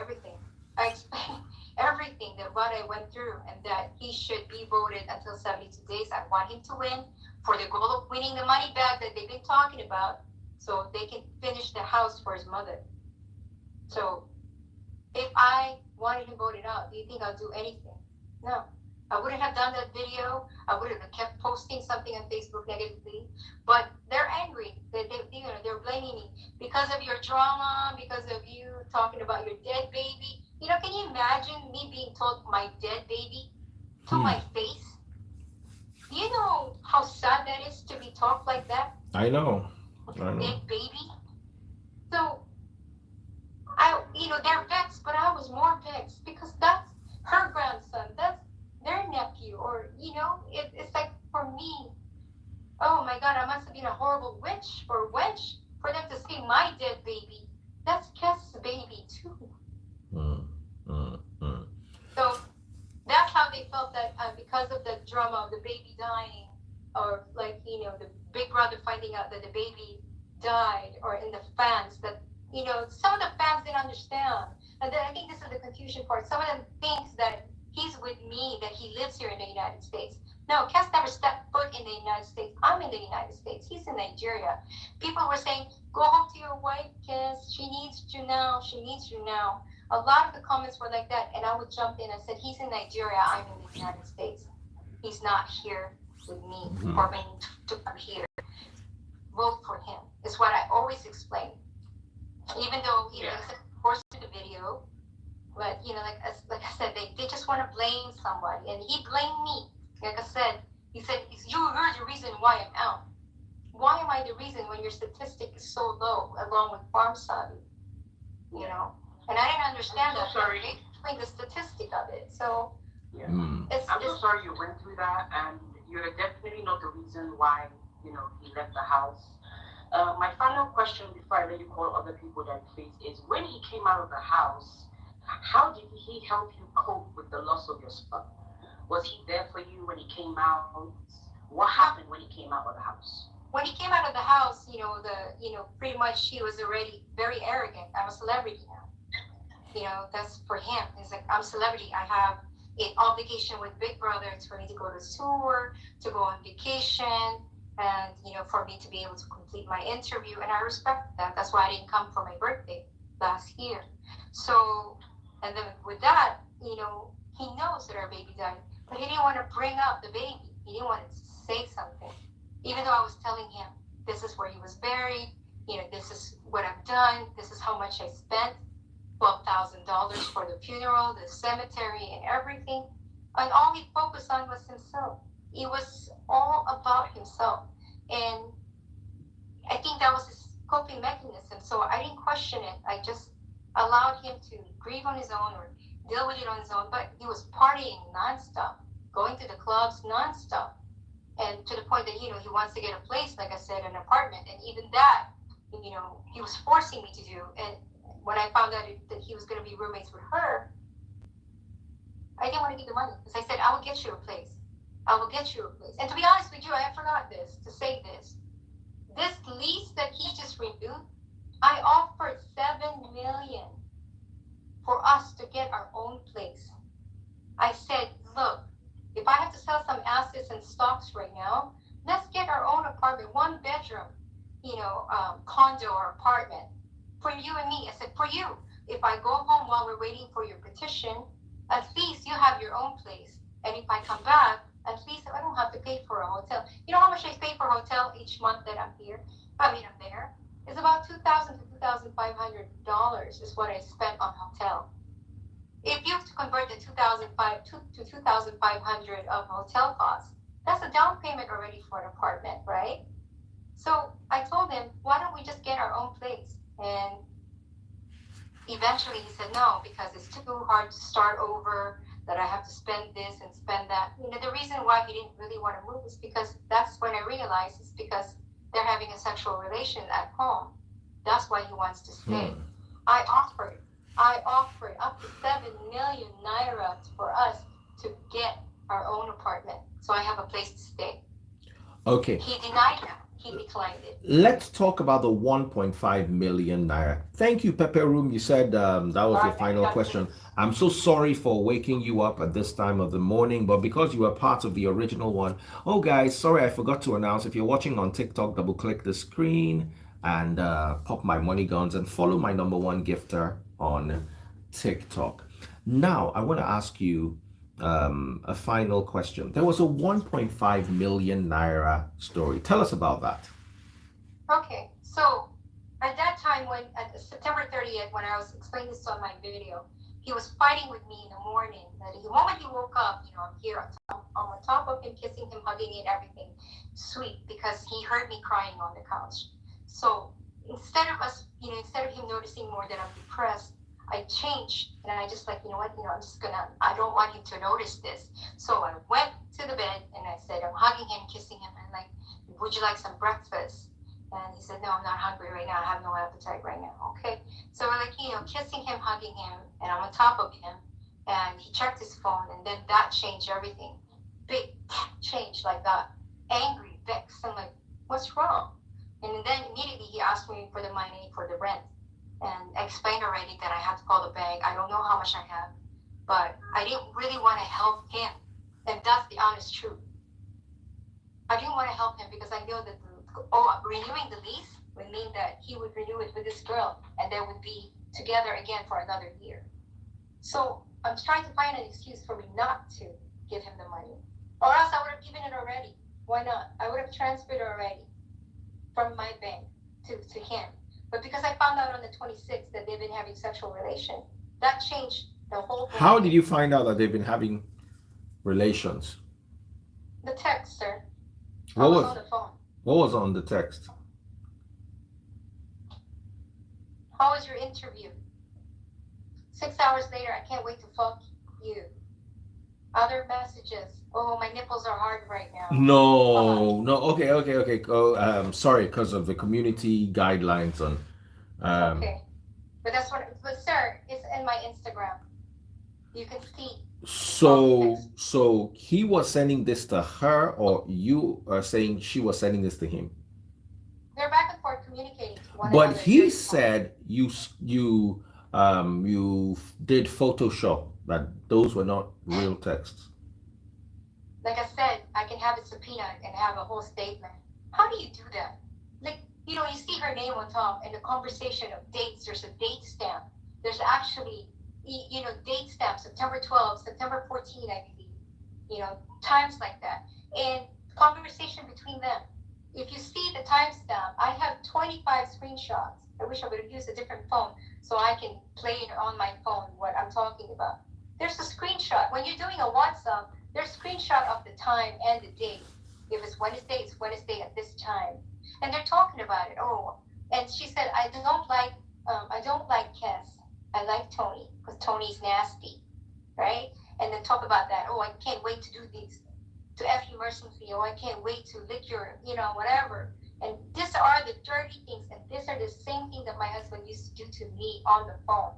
Speaker 1: everything. I explained everything that what I went through and that he should be voted until 72 days. I want him to win for the goal of winning the money back that they've been talking about so they can finish the house for his mother. So if I wanted him voted out, do you think I'll do anything? No. I wouldn't have done that video. I would have kept posting something on Facebook negatively. But they're angry. They're blaming me because of your drama, because of you talking about your dead baby. Can you imagine me being told my dead baby to my face? Do you know how sad that is to be talked like that?
Speaker 2: I know.
Speaker 1: Dead baby. So they're vexed, but I was more vexed because that's her grandson. That's their nephew, or it's like for me. Oh my God, I must have been a horrible witch or wench for them to see my dead baby. That's Kess's baby too. So that's how they felt that because of the drama of the baby dying, or like the big brother finding out that the baby died, or in the fans that some of the fans didn't understand, and then I think this is the confusion part. Some of them thinks that he's with me, that he lives here in the United States. No, Kess never stepped foot in the United States. I'm in the United States. He's in Nigeria. People were saying, go home to your wife, Kess. She needs you now. She needs you now. A lot of the comments were like that, and I would jump in and said, he's in Nigeria. I'm in the United States. He's not here with me for me to come here. Vote for him is what I always explain. Even though, he forced to the video, but, like I said, they just want to blame somebody, and he blamed me. Like I said, he said, you're the reason why I'm out. Why am I the reason when your statistic is so low, along with farm son? And I didn't understand that.
Speaker 3: Sorry.
Speaker 1: They explained the statistic of it. So,
Speaker 3: I'm so sorry you went through that, and you're definitely not the reason why, he left the house. My final question before I let you call other people that face is, when he came out of the house, how did he help you cope with the loss of your son? Was he there for you when he came out? What happened when he came out of the house?
Speaker 1: When he came out of the house, pretty much he was already very arrogant. I'm a celebrity now. That's for him. It's like, I'm a celebrity. I have an obligation with Big Brother. It's for me to go to tour, to go on vacation, and, for me to be able to complete my interview. And I respect that. That's why I didn't come for my birthday last year. So, and then with that, he knows that our baby died, but he didn't want to bring up the baby. He didn't want to say something. Even though I was telling him, this is where he was buried, this is what I've done, this is how much I spent, $12,000 for the funeral, the cemetery, and everything. And all he focused on was himself. It was all about himself. And I think that was his coping mechanism. So I didn't question it. I just allowed him to grieve on his own or deal with it on his own. But he was partying nonstop, going to the clubs nonstop. And to the point that, he wants to get a place, like I said, an apartment. And even that, he was forcing me to do. And when I found out that he was going to be roommates with her, I didn't want to give the money because I said, I will get you a place. I will get you a place. And to be honest with you, I forgot to say this. This lease that he just renewed, I offered $7 million for us to get our own place. I said, look, if I have to sell some assets and stocks right now, let's get our own apartment, one bedroom, condo or apartment for you and me. I said, for you, if I go home while we're waiting for your petition, at least you have your own place. And if I come back, at least I don't have to pay for a hotel. You know how much I pay for a hotel each month that I'm here? I'm there. It's about $2,000 to $2,500 is what I spent on hotel. If you have to convert the 2,500 to 2,500 of hotel costs, that's a down payment already for an apartment, right? So I told him, why don't we just get our own place? And eventually he said no, because it's too hard to start over, that I have to spend this and spend that. The reason why he didn't really want to move is because that's when I realized it's because they're having a sexual relation at home. That's why he wants to stay. I offered up to 7 million naira for us to get our own apartment, so I have a place to stay.
Speaker 2: Okay.
Speaker 1: He denied that. He declined it.
Speaker 2: Let's talk about the 1.5 million naira. Thank you, Pepe Room. You said that was your final question. I'm so sorry for waking you up at this time of the morning, but because you were part of the original one. Oh, guys, sorry, I forgot to announce. If you're watching on TikTok, double click the screen and pop my money guns and follow my #1 gifter on TikTok. Now, I want to ask you a final question. There was a 1.5 million naira story. Tell us about that.
Speaker 1: Okay, so at that time, at September 30th, when I was explaining this on my video, he was fighting with me in the morning. The moment he woke up, I'm here I'm on top of him, kissing him, hugging him, everything sweet, because he heard me crying on the couch. So instead of him noticing more that I'm depressed, I changed, and I just I'm just I don't want him to notice this. So I went to the bed and I said, I'm hugging him, kissing him, and would you like some breakfast? And he said, no, I'm not hungry right now. I have no appetite right now. Okay. So we're kissing him, hugging him, and I'm on top of him. And he checked his phone, and then that changed everything. Big change like that. Angry, vexed. I'm like, what's wrong? And then immediately he asked me for the money for the rent. And I explained already that I have to call the bank. I don't know how much I have, but I didn't really want to help him. And that's the honest truth. I didn't want to help him because I know that renewing the lease would mean that he would renew it with this girl and they would be together again for another year. So I'm trying to find an excuse for me not to give him the money. Or else I would have given it already. Why not? I would have transferred already from my bank to him. But because I found out on the 26th that they've been having sexual relation, that changed the whole thing.
Speaker 2: How did you find out that they've been having relations?
Speaker 1: The text, sir.
Speaker 2: What was
Speaker 1: on the phone.
Speaker 2: What was on the text?
Speaker 1: How was your interview? 6 hours later, I can't wait to fuck you. Other messages. Oh, my nipples are hard right now.
Speaker 2: No. Okay. Oh, sorry, because of the community guidelines on.
Speaker 1: Okay, but sir, it's in my Instagram. You can see.
Speaker 2: So he was sending this to her, or you are saying she was sending this to him?
Speaker 1: They're back and forth communicating.
Speaker 2: But he said you did Photoshop, that those were not real texts.
Speaker 1: Like I said, I can have it subpoenaed and have a whole statement. How do you do that? You see her name on top and the conversation of dates. There's a date stamp. There's actually, date stamp, September 12th, September 14th, I believe. Times like that. And conversation between them. If you see the timestamp, I have 25 screenshots. I wish I would have used a different phone so I can play it on my phone what I'm talking about. There's a screenshot. When you're doing a WhatsApp, there's a screenshot of the time and the date. If it's Wednesday at this time. And they're talking about it. Oh, and she said, I don't like Kess. I like Tony because Tony's nasty, right? And then talk about that. Oh, I can't wait to do these, to F you mercilessly. Oh, I can't wait to lick your, whatever. And these are the dirty things, and these are the same thing that my husband used to do to me on the phone.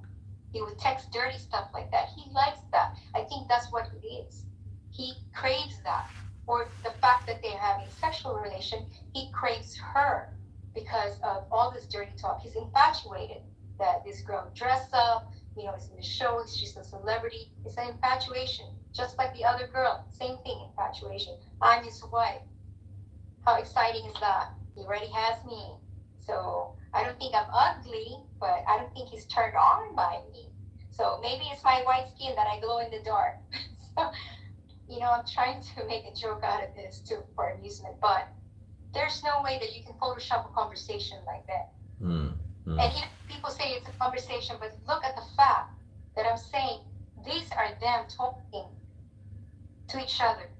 Speaker 1: He would text dirty stuff like that. He likes that. I think that's what it is. He craves that. Or the fact that they're having a sexual relation, he craves her because of all this dirty talk. He's infatuated that this girl dressed up, is in the show, she's a celebrity. It's an infatuation, just like the other girl. Same thing, infatuation. I'm his wife. How exciting is that? He already has me. So I don't think I'm ugly, but I don't think he's turned on by me. So maybe it's my white skin that I glow in the dark. So, I'm trying to make a joke out of this too for amusement, but there's no way that you can Photoshop a conversation like that. And people say it's a conversation, but look at the fact that I'm saying these are them talking to each other.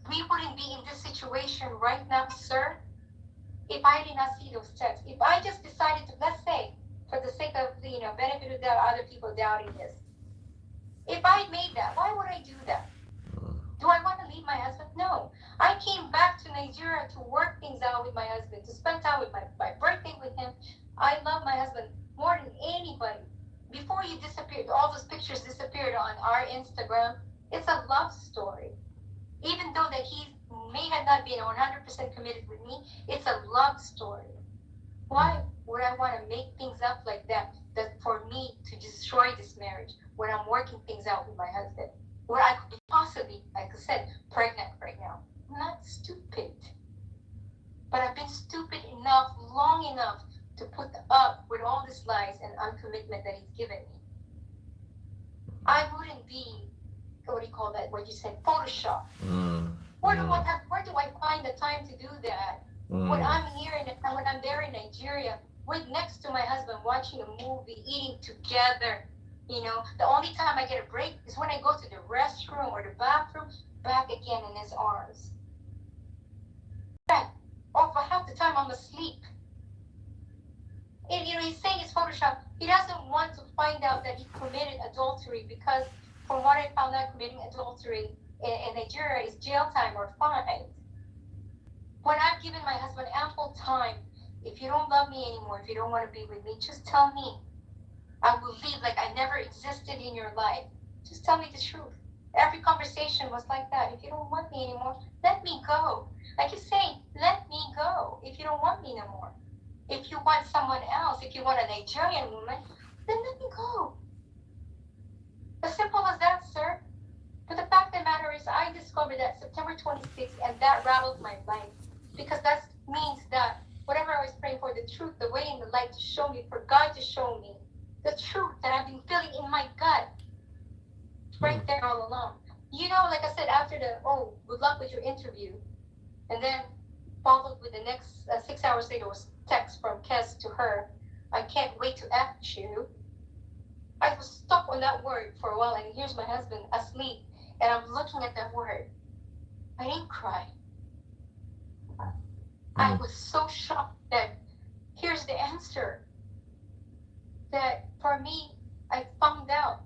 Speaker 1: We wouldn't be in this situation right now, sir, if I did not see those texts. If I just decided to, let's say, for the sake of benefit of doubt, other people doubting this. If I made that, why would I do that? Do I want to leave my husband? No. I came back to Nigeria to work things out with my husband, to spend time with my birthday with him. I love my husband more than anybody. Before you disappeared, all those pictures disappeared on our Instagram. It's a love story. Even though that he may have not been 100% committed with me, it's a love story. Why would I want to make things up like that for me to destroy this marriage when I'm working things out with my husband? Where I could be possibly, like I said, pregnant right now. I'm not stupid. But I've been stupid enough, long enough, to put up with all these lies and uncommitment that he's given me. I wouldn't be, what do you call that, what you said, Photoshop. Where do I find the time to do that? When I'm here and when I'm there in Nigeria, right next to my husband, watching a movie, eating together. The only time I get a break is when I go to the restroom or the bathroom, back again in his arms. Or for half the time I'm asleep. And he's saying it's Photoshop. He doesn't want to find out that he committed adultery because from what I found out, committing adultery in Nigeria is jail time or fine. When I've given my husband ample time, if you don't love me anymore, if you don't want to be with me, just tell me. I will leave like I never existed in your life. Just tell me the truth. Every conversation was like that. If you don't want me anymore, let me go. I keep saying, let me go if you don't want me no more. If you want someone else, if you want a Nigerian woman, then let me go. As simple as that, sir. But the fact of the matter is, I discovered that September 26th, and that rattled my life. Because that means that whatever I was praying for, the truth, the way in the light to show me, for God to show me, the truth that I've been feeling in my gut, right there all along. Like I said, after good luck with your interview, and then followed with the next 6 hours later was text from Kess to her, I can't wait to ask you. I was stuck on that word for a while, and here's my husband asleep, and I'm looking at that word. I didn't cry. I was so shocked that here's the answer. That for me, I found out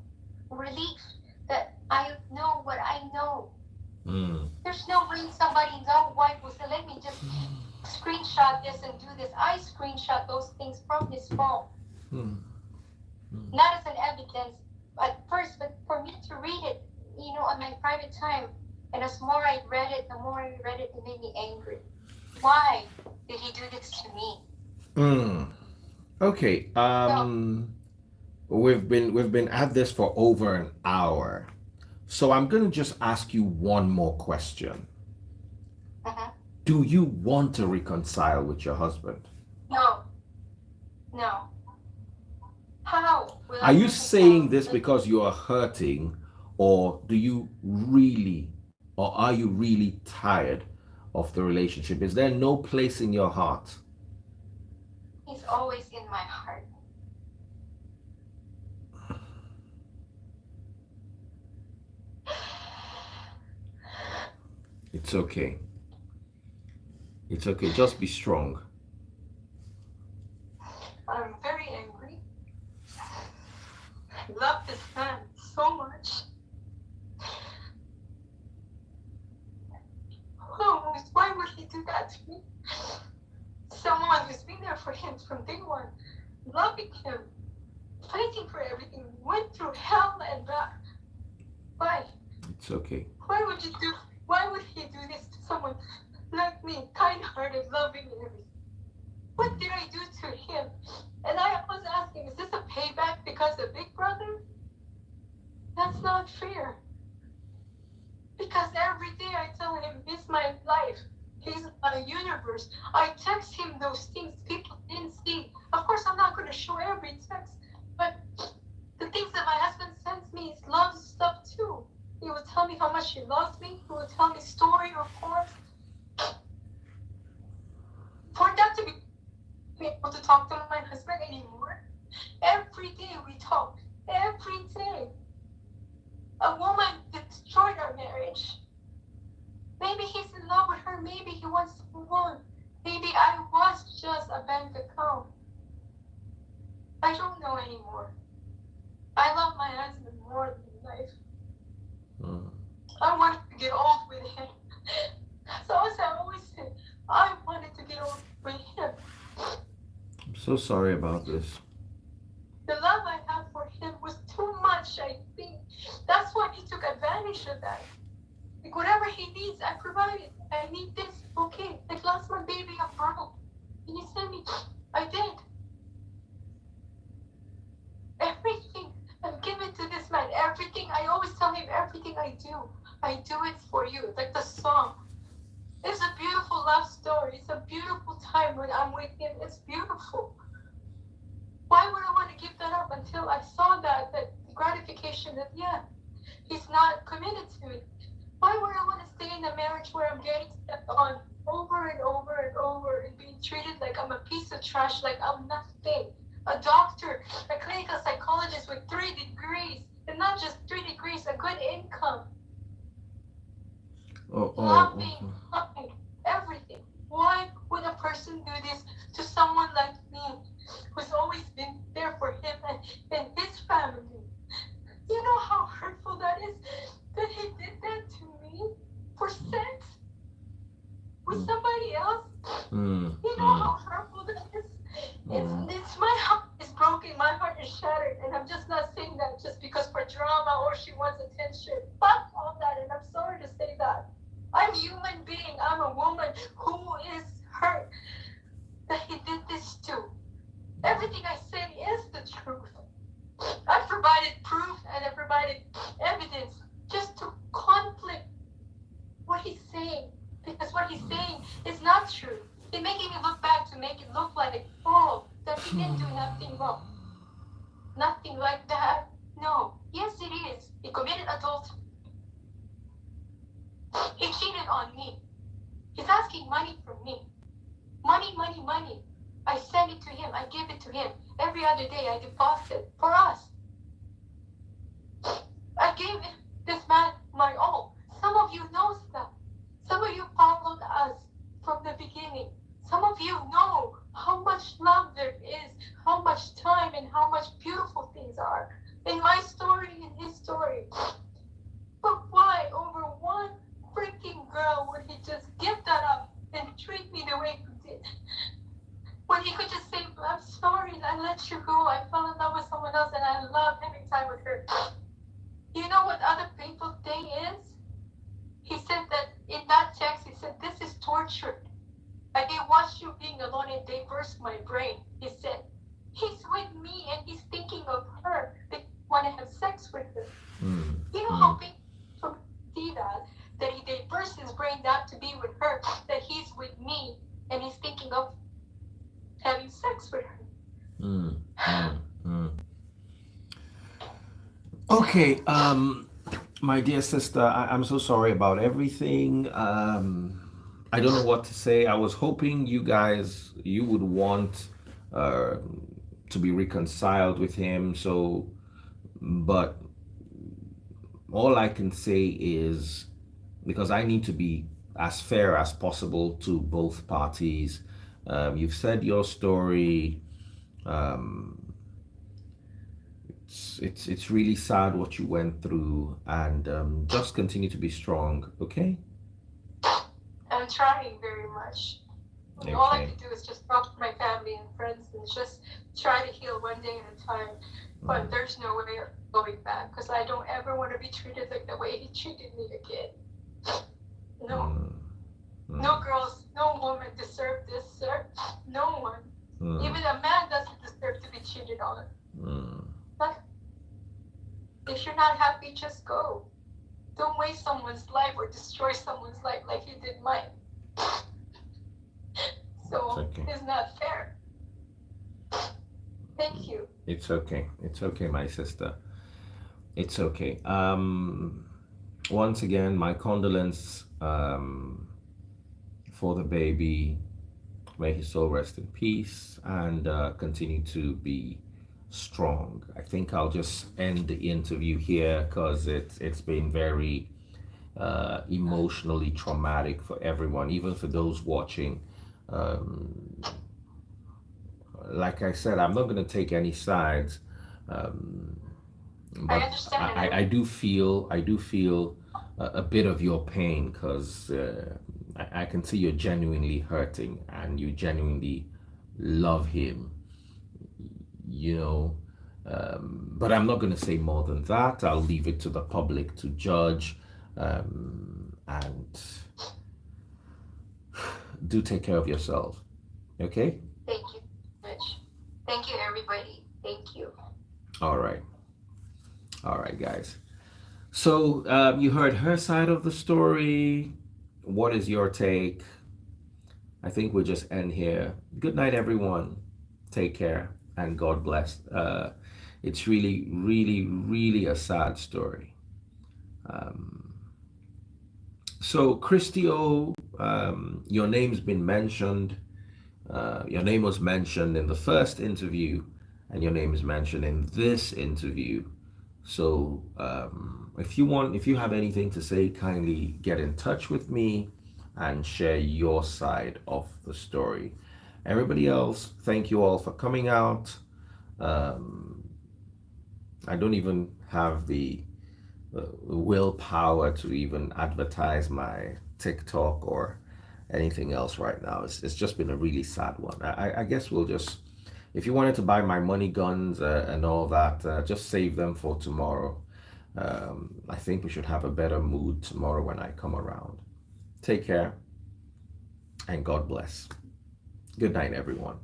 Speaker 1: relief that I know what I know. There's no way somebody's own wife will say, let me just screenshot this and do this. I screenshot those things from his phone. Not as an evidence at first, but for me to read it, on my private time. And as more I read it, it made me angry. Why did he do this to me?
Speaker 2: Okay. We've been at this for over an hour. So I'm going to just ask you one more question. Do you want to reconcile with your husband?
Speaker 1: No. How?
Speaker 2: Are you saying this because you are hurting, or are you really tired of the relationship? Is there no place in your heart?
Speaker 1: He's always in my heart.
Speaker 2: It's okay. It's okay. Just be strong.
Speaker 1: I'm very angry. I love this man so much. Oh, why would he do that to me? Someone who's been there for him from day one, loving him, fighting for everything, went through hell and back. Why?
Speaker 2: It's okay.
Speaker 1: Why would you do? Why would he do this to someone like me, kind-hearted, loving, and everything? What did I do to him? And I was asking, is this a payback because of Big Brother? That's not fair. Because every day I tell him, he's my life. He's my universe. I text him those things people didn't see. Of course, I'm not going to show every text, but the things that my husband sends me is love stuff too. He will tell me how much he loves me. He will tell me story reports. For that to be able to talk to my husband anymore, every day we talk. Every day. A woman destroyed our marriage. Maybe he's in love with her. Maybe he wants to move on. Maybe I was just a bank account. I don't know anymore. I love my husband more than life. I wanted to get old with him. So as I always say, I wanted to get old with him.
Speaker 2: I'm so sorry about this.
Speaker 1: The love I had for him was too much, I think. That's why he took advantage of that. Like whatever he needs, I provided. I need this, okay. Like last month, baby, I'm broke. And he sent me, I did. Everything I'm giving to this man, everything, I always tell him everything I do it for you. Like the song. It's a beautiful love story. It's a beautiful time when I'm with him. It's beautiful. Why would I want to give that up until I saw that gratification that, yeah, he's not committed to me? Why would I want to stay in a marriage where I'm getting stepped on over and over and over and being treated like I'm a piece of trash, like I'm nothing? A doctor, a clinical psychologist with 3 degrees, and not just 3 degrees, a good income. Loving, everything. Why would a person do this to someone like me, who's always been there for him and his family? You know how hurtful that is, that he did that to me for sex with somebody else? You know how hurtful that is? It's my heart is broken, my heart is shattered, and I'm just not saying that just because for drama or she wants attention. Fuck all that, and I'm sorry to say that. I'm a human being, I'm a woman who is hurt that he did this to. Everything I said is the truth. I provided proof and I provided evidence just to conflict what he's saying. Because what he's saying is not true. He's making me look back to make it look like, oh, that he didn't do nothing wrong. Nothing like that. No. Yes, it is. He committed adultery. He cheated on me. He's asking money from me. Money, money, money. I send it to him. I give it to him. Every other day I deposit for us. I gave this man my all. Some of you knows that. Some of you followed us from the beginning. Some of you know how much love there is, how much time and how much beautiful things are in my story and his story. But why over one freaking girl would he just give that up and treat me the way he did? When he could just say, I'm sorry, I let you go. I fell in love with someone else and I love having time with her. You know what other painful thing is? He said that in that text, he said, this is torture. I can watch you being alone and they burst my brain. He said, he's with me and he's thinking of her. They want to have sex with her. You know how painful to see that they burst his brain not to be with her, that he's with me and he's thinking of having sex with her.
Speaker 2: Okay, my dear sister, I'm so sorry about everything. I don't know what to say. I was hoping you would want to be reconciled with him. But all I can say is, because I need to be as fair as possible to both parties. You've said your story. It's really sad what you went through, and just continue to be strong, okay?
Speaker 1: I'm trying very much. And all I
Speaker 2: Okay.
Speaker 1: could do is just talk to my family and friends and just try to heal one day at a time. But there's no way of going back because I don't ever want to be treated like the way he treated me again. No, no girls, no woman deserve this, sir. No one. Even a man doesn't deserve to be cheated on. But if you're not happy, just go. Don't waste someone's life or destroy someone's life like you did mine. So
Speaker 2: okay.
Speaker 1: it's not fair. Thank you.
Speaker 2: It's okay. It's okay, my sister. It's okay. Once again, my condolence for the baby. May his soul rest in peace and continue to be strong. I think I'll just end the interview here because it's been very emotionally traumatic for everyone, even for those watching. Um, like I said, I'm not going to take any sides, um,
Speaker 1: I
Speaker 2: but
Speaker 1: understand.
Speaker 2: I do feel a bit of your pain because I can see you're genuinely hurting and you genuinely love him, you know. But I'm not going to say more than that. I'll leave it to the public to judge. And do take care of yourself. Okay?
Speaker 1: Thank you, Rich. Thank you, everybody. Thank you.
Speaker 2: All right. All right, guys. So you heard her side of the story. What is your take? I think we'll just end here. Good night, everyone. Take care and God bless. It's really, really, really a sad story. Um, so, Christio, your name's been mentioned. Your name was mentioned in the first interview, and your name is mentioned in this interview. So, if you have anything to say, kindly get in touch with me and share your side of the story. Everybody else, thank you all for coming out. Um, I don't even have the willpower to even advertise my TikTok or anything else right now. It's just been a really sad one. I guess we'll just, if you wanted to buy my money guns and all that, just save them for tomorrow. I think we should have a better mood tomorrow when I come around. Take care and God bless. Good night, everyone.